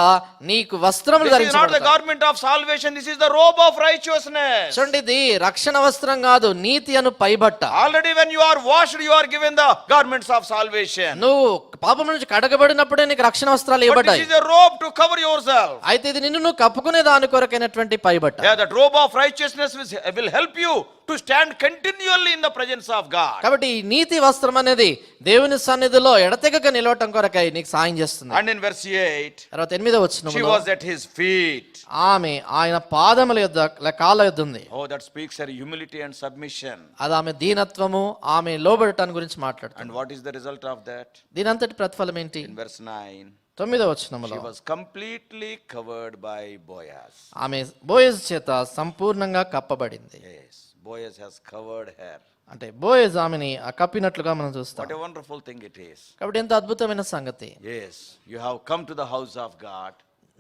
నీకు వస్త్రములు This is not the ధరించబడతాయి. garment of salvation, this is the robe of righteousness. చూడండి, ఇది రక్షణ వస్త్రం కాదు, నీతి అను పైబట్ట. Already when you are washed, you are given the garments of salvation. నువ్వు పాపం నుంచి కడగబడినప్పుడే నీకు రక్షణ వస్త్రాలు But this ఇవ్వబడ్డాయి. is a robe to cover yourself. అయితే ఇది నిన్ను నువ్వు కప్పుకునే దాని కొరకైనటువంటి పైబట్ట. Yeah, that robe of righteousness will help you to stand continually in the presence of God. కాబట్టి ఈ నీతి వస్త్రం అనేది దేవుని సన్నిధిలో ఎడతెగక నిలవటం కొరకై నీకు సాయం చేస్తుంది. And in verse 8, తర్వాత 8వ she వచనంలో was at his feet. ఆమె ఆయన పాదముల యొద్ద కాళ్ళ యొద్ద ఉంది. Oh, that speaks her humility and submission. అది ఆమె దీనత్వము, ఆమె లోబడటాన్ని గురించి మాట్లాడుతుంది. And what is the result of that? దీని అంతటి ప్రతిఫలం ఏంటి? In verse 9, 9వ వచనంలో she was completely covered by Boaz. ఆమె బోయజ్ చేత సంపూర్ణంగా కప్పబడింది. Yes, Boaz has covered her. అంటే బోయజ్ ఆమెని కప్పినట్లుగా మనం చూస్తాం. What a wonderful thing it is. కాబట్టి ఎంత అద్భుతమైన సంగతి. Yes, you have come to the house of God.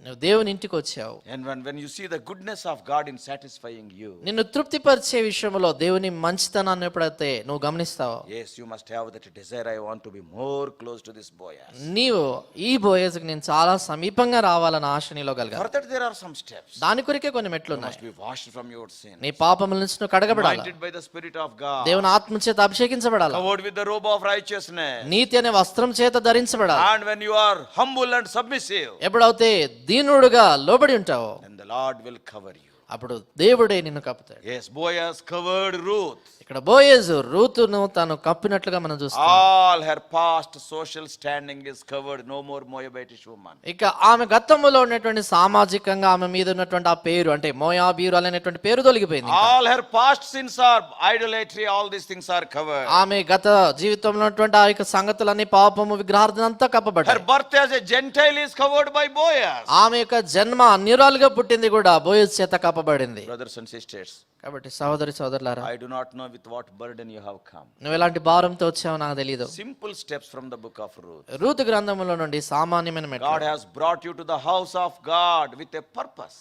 నువ్వు దేవుని ఇంటికి వచ్చావు. And when you see the goodness of God in satisfying you, నిన్ను తృప్తిపరిచే విషయంలో దేవుని మంచితనాన్ని ఎప్పుడైతే నువ్వు గమనిస్తావో, yes, you must have that desire. I want to be more close to this Boaz. నీవు ఈ బోయజ్కి నేను చాలా సమీపంగా రావాలన్న ఆశ నీలో కలగాలి. For that there are some steps. దాని కొరికే కొన్ని మెట్లు You ఉన్నాయి. must be washed from your sin. నీ పాపముల నుంచి నువ్వు కడగబడాలి. Anointed by the Spirit of God. దేవుని ఆత్మ చేత అభిషేకించబడాలి. Covered with the robe of righteousness. నీతి అనే వస్త్రం చేత ధరించబడాలి. And when you are humble and submissive, ఎప్పుడైతే దీనుడుగా లోబడి ఉంటావో, then the Lord will cover you. అప్పుడు దేవుడే నిన్ను కప్పుతాడు. Yes, Boaz covered Ruth. ఇక్కడ బోయేజు రూతును తాను కప్పినట్లుగా మనం చూస్తాం. All her past social standing is covered. No more Moabitish woman. ఇక ఆమె గతంలో ఉన్నటువంటి సామాజికంగా ఆమె మీద ఉన్నటువంటి ఆ పేరు అంటే మోయాబీరు అనేటువంటి పేరు తొలగిపోయింది. All her past sins are idolatry. All these things are covered. ఆమె గత జీవితంలో ఉన్నటువంటి ఆ యొక్క సంగతులన్నీ పాపము విగ్రహార్థన అంతా Her కప్పబడ్డాయి. birth as a Gentile is covered by Boaz. ఆమె యొక్క జన్మ అన్యురాలుగా పుట్టింది కూడా బోయేజు చేత కప్పబడింది. Brothers and sisters, కాబట్టి సహోదరి సోదరులారా, I do not know with what burden you have come. నువ్వు ఎలాంటి భారంతో వచ్చావో నాకు తెలియదు. Simple steps from the book of Ruth. Ruth గ్రంథములో నుండి సామాన్యమైన మెట్లు. God has brought you to the house of God with a purpose.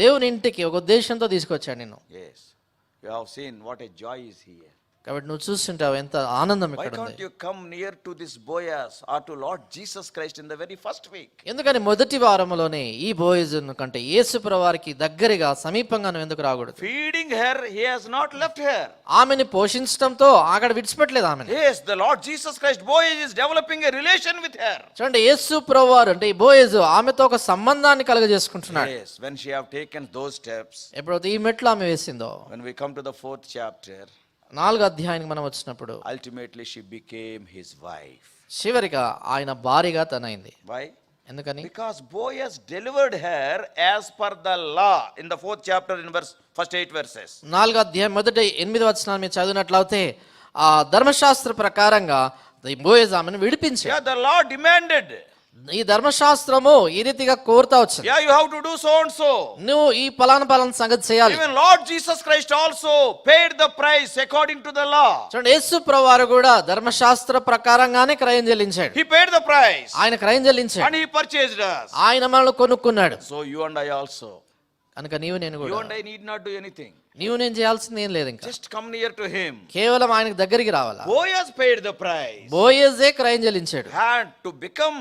దేవుని ఇంటికి ఒక ఉద్దేశంతో తీసుకొచ్చాడు నిన్ను. Yes, you have seen what a joy is here. కాబట్టి నువ్వు చూస్తుంటావు ఎంత ఆనందం Why ఇక్కడ can't ఉంది. you come near to this Boaz or to Lord Jesus Christ in the very first week? ఎందుకని మొదటి వారంలోనే ఈ బోయేజును కంటే యేసు ప్రభువారికి దగ్గరగా సమీపంగా నువ్వు ఎందుకు రాకూడదు? Feeding her, he has not left her. ఆమెని పోషించడంతో అక్కడ విడిచిపెట్టలేదు ఆమెను. Yes, the Lord Jesus Christ, Boaz is developing a relation with her. చూడండి, యేసు ప్రభువారు అంటే ఈ బోయేజు ఆమెతో ఒక సంబంధాన్ని కలుగజేసుకుంటున్నాడు. Yes, when she have taken those steps, ఎప్పుడైతే ఈ మెట్లు ఆమె వేసిందో, when we come to the 4th chapter, 4వ అధ్యాయానికి మనం వచ్చినప్పుడు ultimately she became his wife. చివరిగా ఆయన భార్యగా తనైంది. Why? ఎందుకని? Because Boaz delivered her as per the law in the 4th chapter in first 8 verses. 4వ అధ్యాయం మొదటి 8 వచనాలు మీరు చదివినట్లయితే ఆ ధర్మశాస్త్ర ప్రకారంగా ఈ బోయేజు ఆమెను విడిపించాడు. Yeah, the law demanded. ఈ ధర్మశాస్త్రము ఈ రీతిగా కోరుతా వచ్చింది. Yeah, you have to do so and so. నువ్వు ఈ పలానా సంగతి చేయాలి. Even Lord Jesus Christ also paid the price according to the law. చూడండి, యేసు ప్రభువారు కూడా ధర్మశాస్త్ర ప్రకారంగానే క్రయం చెల్లించాడు. He paid the price ఆయన క్రయం చెల్లించాడు. and he purchased us. ఆయన మనల్ని కొనుక్కున్నాడు. So you and I also. కనుక నీవు నేను You కూడా and I need not do anything. నీవు నేను చేయాల్సింది ఏం లేదు, ఇంకా Just come near to him. కేవలం ఆయనకు దగ్గరికి రావాలా. Boaz paid the price. బోయేజే క్రయం చెల్లించాడు. And to become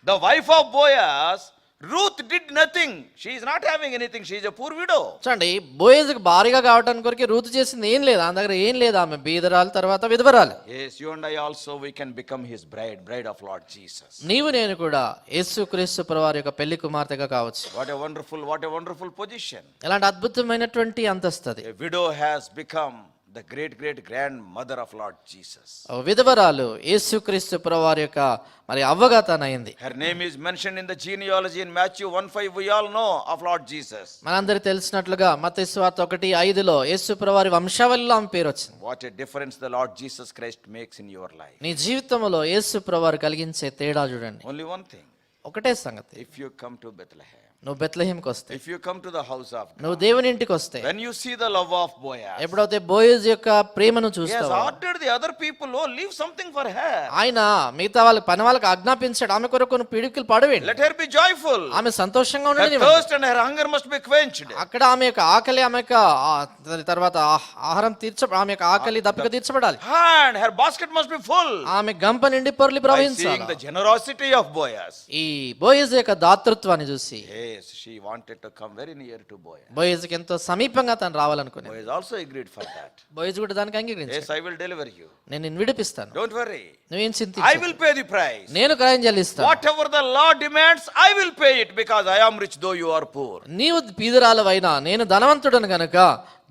the wife of Boaz, Ruth did nothing. She is not having anything. She is a poor widow. చూడండి, బోయేజుకు భారీగా కావడానికి కొరకు రూతు చేసింది ఏం లేదు. ఆమె దగ్గర ఏం లేదు. ఆమె బీదరాలు, తర్వాత విధవరాలు. Yes, you and I also, we can become his bride of Lord Jesus. నీవు నేను కూడా యేసుక్రీస్తు ప్రభువారి యొక్క పెళ్లి కుమార్తెగా కావచ్చు. What a wonderful position. ఎలాంటి అద్భుతమైనటువంటి అంతస్తు అది. A widow has become the great grandmother of Lord Jesus. విధవరాలు యేసుక్రీస్తు ప్రభువారి యొక్క మరి అవ్వగా తనైంది. Her name is mentioned in the genealogy in Matthew 1:5. We all know of Lord Jesus. మనందరికి తెలిసినట్లుగా మత్తయి సువార్త 1:5లో యేసు ప్రభువారి వంశావళిలో ఆమె పేరు వచ్చింది. What a difference the Lord Jesus Christ makes in your life. నీ జీవితంలో యేసు ప్రభువారు కలిగించే తేడా చూడండి. Only one thing. ఒకటే సంగతి, If you come to Bethlehem, నువ్వు బెత్లెహేంకి వస్తే, if you come to the house of God, నువ్వు దేవుని ఇంటికి వస్తే, when you see the love of Boaz, ఎప్పుడైతే బోయేజు యొక్క ప్రేమను he has చూస్తావో, ordered the other people, oh, leave something for her. ఆయన మిగతా వాళ్ళకి పని వాళ్ళకి ఆజ్ఞాపించాడు, ఆమె కొరకు కొన్ని పిడికిలు పడవేయండి, Let her be joyful. ఆమె సంతోషంగా Her ఉండని. thirst and her hunger must be quenched. అక్కడ ఆమె యొక్క ఆకలి, ఆమె యొక్క తర్వాత ఆహారం ఆమె యొక్క ఆకలి దప్పిక తీర్చబడాలి. And her basket must be full. ఆమె గంప నిండి పొర్లి By ప్రవహించాలి. seeing the generosity of Boaz. ఈ బోయేజు యొక్క దాతృత్వాన్ని చూసి Yes, she wanted to come very near to Boaz. బోయేజుకి ఎంతో సమీపంగా తను రావాలనుకునేది. Boaz also agreed for that. బోయేజు కూడా దానికి అంగీకరించాడు. Yes, I will deliver you. నేను నిన్ను విడిపిస్తాను, Don't worry. నువ్వేం I చింతించు, will pay the price. నేను క్రయం చెల్లిస్తాను. Whatever the law demands, I will pay it because I am rich though you are poor. నీవు పీదరాలవైనా నేను ధనవంతుడను గనుక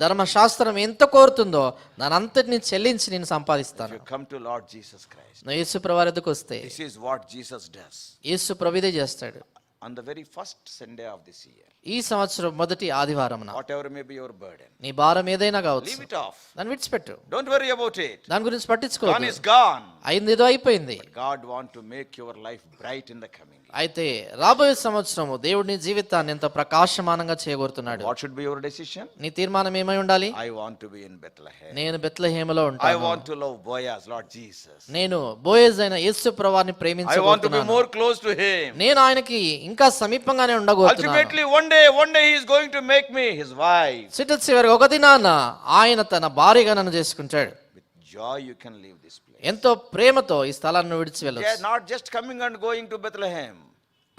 ధర్మశాస్త్రం ఎంత కోరుతుందో దాని అంతటిని చెల్లించి నేను If సంపాదిస్తాను. you come to Lord Jesus Christ, నువ్వు యేసు ప్రభువారి వద్దకు వస్తే this is what Jesus does. యేసు ప్రభుదే చేస్తాడు. On the very first Sunday of this year, ఈ సంవత్సరం మొదటి ఆదివారమున whatever may be your burden, నీ భారం ఏదైనా కావచ్చు, leave it off. దాన్ని విడిచిపెట్టు. Don't worry about it. దాని గురించి Gone పట్టించుకోవద్దు. is gone. అయింది ఏదో అయిపోయింది. God want to make your life bright in the coming year. అయితే రాబోయే సంవత్సరము దేవుడి జీవితాన్ని ఎంత ప్రకాశమానంగా చేయగోరుతున్నాడు. What should be your decision? నీ తీర్మానం ఏమై ఉండాలి? I want to be in Bethlehem. నేను బెత్లెహేములో I ఉంటాను. want to love Boaz, Lord Jesus. నేను బోయేజు అయిన యేసు ప్రభువారిని I want to be ప్రేమించబోతున్నాను. more close to him. నేను ఆయనకి ఇంకా సమీపంగానే ఉండగోరుతున్నాను. Ultimately, one day he is going to make me his wife. చివరికి ఒక దినాన ఆయన తన భార్యగా నన్ను చేసుకుంటాడు. With joy you can leave this place. ఎంతో ప్రేమతో ఈ స్థలాన్ని విడిచి They are వెళ్ళొచ్చు. not just coming and going to Bethlehem.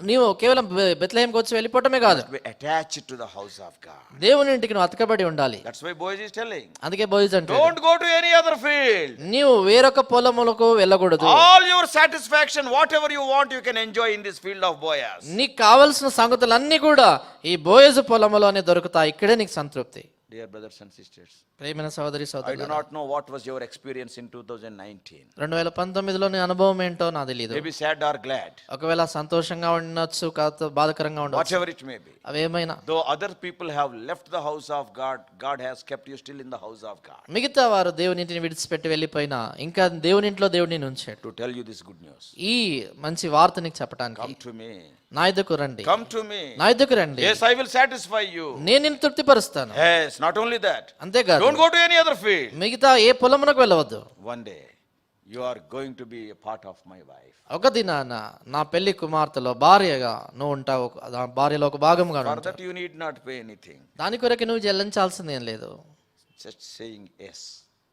నీవు కేవలం బెత్లెహేంకి వచ్చి వెళ్ళిపోవటమే కాదు, Be attached to the house of God. దేవుని ఇంటికి నువ్వు అతకబడి ఉండాలి. That's why Boaz is telling, అందుకే బోయజ్ అంటే don't go to any other field. నీవు వేరొక పొలములకు వెళ్ళకూడదు. All your satisfaction, whatever you want, you can enjoy in this field of Boaz. నీకు కావలసిన సంగతులన్నీ కూడా ఈ బోయజు పొలములోనే దొరుకుతాయి. ఇక్కడే నీకు సంతృప్తి. Dear brothers and sisters, ప్రేమైన సహోదరి I do సహోదరులారా, not know what was your experience in 2019. 2019లో నీ అనుభవం ఏంటో నాకు తెలియదు. Maybe sad or glad, ఒకవేళ సంతోషంగా ఉండొచ్చు, కాదు బాధకరంగా ఉండొచ్చు, whatever it may be. అవేమైనా. Though other people have left the house of God, God has kept you still in the house of God. మిగతా వారు దేవుని ఇంటిని విడిచిపెట్టి వెళ్ళిపోయినా ఇంకా దేవుని ఇంట్లో దేవుడిని ఉంచాడు. To tell you this good news, ఈ మంచి వార్త నీకు చెప్పడానికి come to me. నా ఎద్దుకు రండి, Come to me. నా ఎద్దుకు రండి, Yes, I will satisfy you. నేను నిన్ను తృప్తిపరుస్తాను. Yes, not only that. అంతేకాదు, Don't go to any other field. మిగతా ఏ పొలమునకు వెళ్ళవద్దు. One day, you are going to be a part of my wife. ఒక దినాన నా పెళ్లి కుమార్తెలో భార్యగా నువ్వు ఉంటావు, ఆ భార్యలో ఒక భాగంగా For ఉంటావు. that you need not pay anything. దాని కొరకు నువ్వు చెల్లించాల్సింది ఏం లేదు. Just saying yes.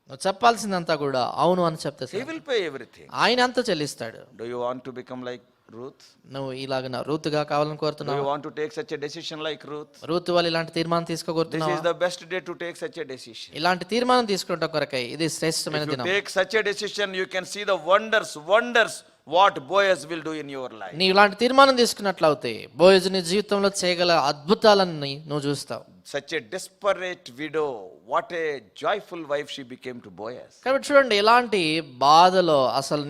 నువ్వు చెప్పాల్సిందంతా కూడా అవును అని చెప్తే He చాలు. will pay everything. ఆయన అంతా చెల్లిస్తాడు. Do you want to become like Ruth? నువ్వు ఇలాగ రూతుగా కావాలని Do కోరుతున్నావు. you want to take such a decision like Ruth? Ruth వాళ్ళు ఇలాంటి తీర్మానం This తీసుకోగోరుతున్నావా? is the best day to take such a decision. ఇలాంటి తీర్మానం తీసుకుంటాం కొరకై ఇది శ్రేష్టమైన If you దినం. take such a decision, you can see the wonders what Boaz will do in your life. నీ ఇలాంటి తీర్మానం తీసుకున్నట్లయితే బోయజు నీ జీవితంలో చేయగల అద్భుతాలన్నీ నువ్వు చూస్తావు. Such a desperate widow, what a joyful wife she became to Boaz. కాబట్టి చూడండి, ఎలాంటి బాధలో అసలు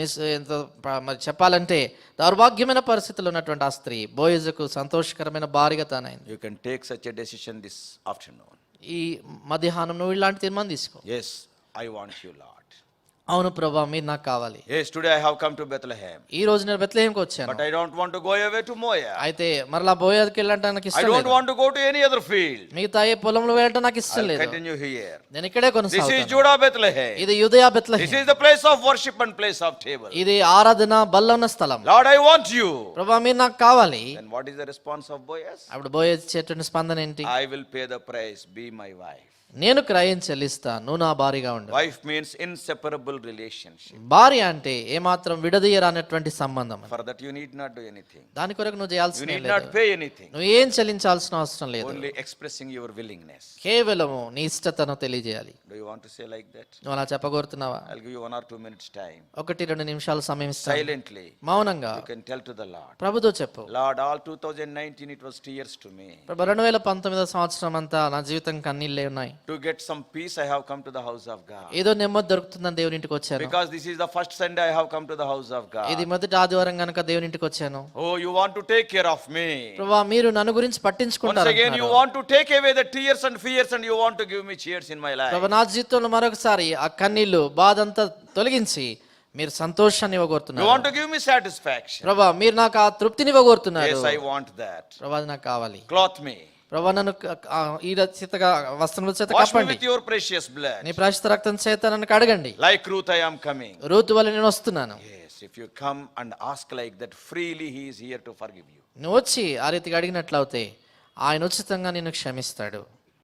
మరి చెప్పాలంటే దౌర్భాగ్యమైన పరిస్థితుల్లో ఉన్నటువంటి ఆ స్త్రీ బోయజుకు సంతోషకరమైన భార్యగా తానైంది. You can take such a decision this afternoon. ఈ మధ్యాహ్నం నువ్వు ఇలాంటి తీర్మానం తీసుకో. Yes, I want you, Lord. అవును ప్రభా, మీరు నాకు కావాలి. Yes, today I have come to Bethlehem. ఈ రోజు నేను బెత్లెహేంకి వచ్చాను, But I don't want to go away to Moab. అయితే మరలా బోయజుకి వెళ్ళడానికి నాకు I ఇష్టం don't లేదు. want to go to any other field. మిగతా ఏ పొలంలో వెళ్ళడం నాకు ఇష్టం I'll లేదు. continue here. నేను ఇక్కడే This is కొనసాగుతాను. Judah Bethlehem. ఇది యూదయ This Bethlehem. is the place of worship and place of table. ఇది ఆరాధన బల్ల ఉన్న స్థలం. Lord, I want you. ప్రభా, మీరు నాకు కావాలి. Then what is the response of Boaz? అప్పుడు బోయజు ఇచ్చేటువంటి స్పందన ఏంటి? I will pay the price, be my wife. నేను క్రయం చెల్లిస్తా, నువ్వు నా భార్యగా ఉండు. Wife means inseparable relationship. భార్య అంటే ఏమాత్రం విడదీయరానటువంటి సంబంధం. For that you need not do anything. దాని కొరకు నువ్వు You చేయాల్సిన need లేదు. not pay anything. నువ్వు ఏం చెల్లించాల్సిన అవసరం లేదు. Only expressing your willingness. కేవలము నీ ఇష్టతను తెలియజేయాలి. Do you want to say like that? నువ్వు అలా చెప్పగోరుతున్నావా? I'll give you 1 or 2 minutes time. 1-2 నిమిషాలు సమయం ఇస్తాను. Silently, మౌనంగా you can tell to the Lord. ప్రభుతో చెప్పు. Lord, all 2019 it was tears to me. ప్రభు, 2019 సంవత్సరం అంతా నా జీవితం కన్నీళ్ళే ఉన్నాయి. To get some peace, I have come to the house of God. ఏదో నెమ్మది దొరుకుతుందని దేవుని ఇంటికి వచ్చాను. Because this is the first Sunday I have come to the house of ఇది God. మొదటి ఆదివారం గనుక దేవుని ఇంటికి వచ్చాను. Oh, you want to take care of me. ప్రభా, మీరు నన్ను గురించి Once పట్టించుకుంటారు. again, you want to take away the tears and fears and you want to give me cheers in my life. ప్రభా, నా జీవితంలో మరొకసారి ఆ కన్నీళ్లు బాధ అంతా తొలగించి మీరు సంతోషాన్ని You ఇవ్వగోరుతున్నారు. want to give me satisfaction. ప్రభా, మీరు నాకు ఆ తృప్తిని ఇవ్వగోరుతున్నారు. Yes, I want that. ప్రభా, అది నాకు కావాలి. Clothe me. ప్రభా, నన్ను ఈ చేతగా వస్త్రముల చేత Wash me కప్పండి. with your precious blood. నీ ప్రాయశ్చిత్త రక్తం చేత నన్ను కడగండి. Like Ruth, I am coming. Ruth వల్ల నేను వస్తున్నాను. Yes, if you come and ask like that, freely He is here to forgive you. నువ్వు వచ్చి ఆ రీతిగా అడిగినట్లయితే ఆయన ఉచితంగా నిన్ను క్షమిస్తాడు.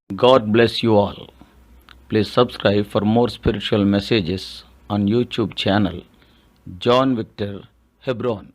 God bless you all. Please subscribe for more spiritual messages on YouTube channel John Victor Hebron.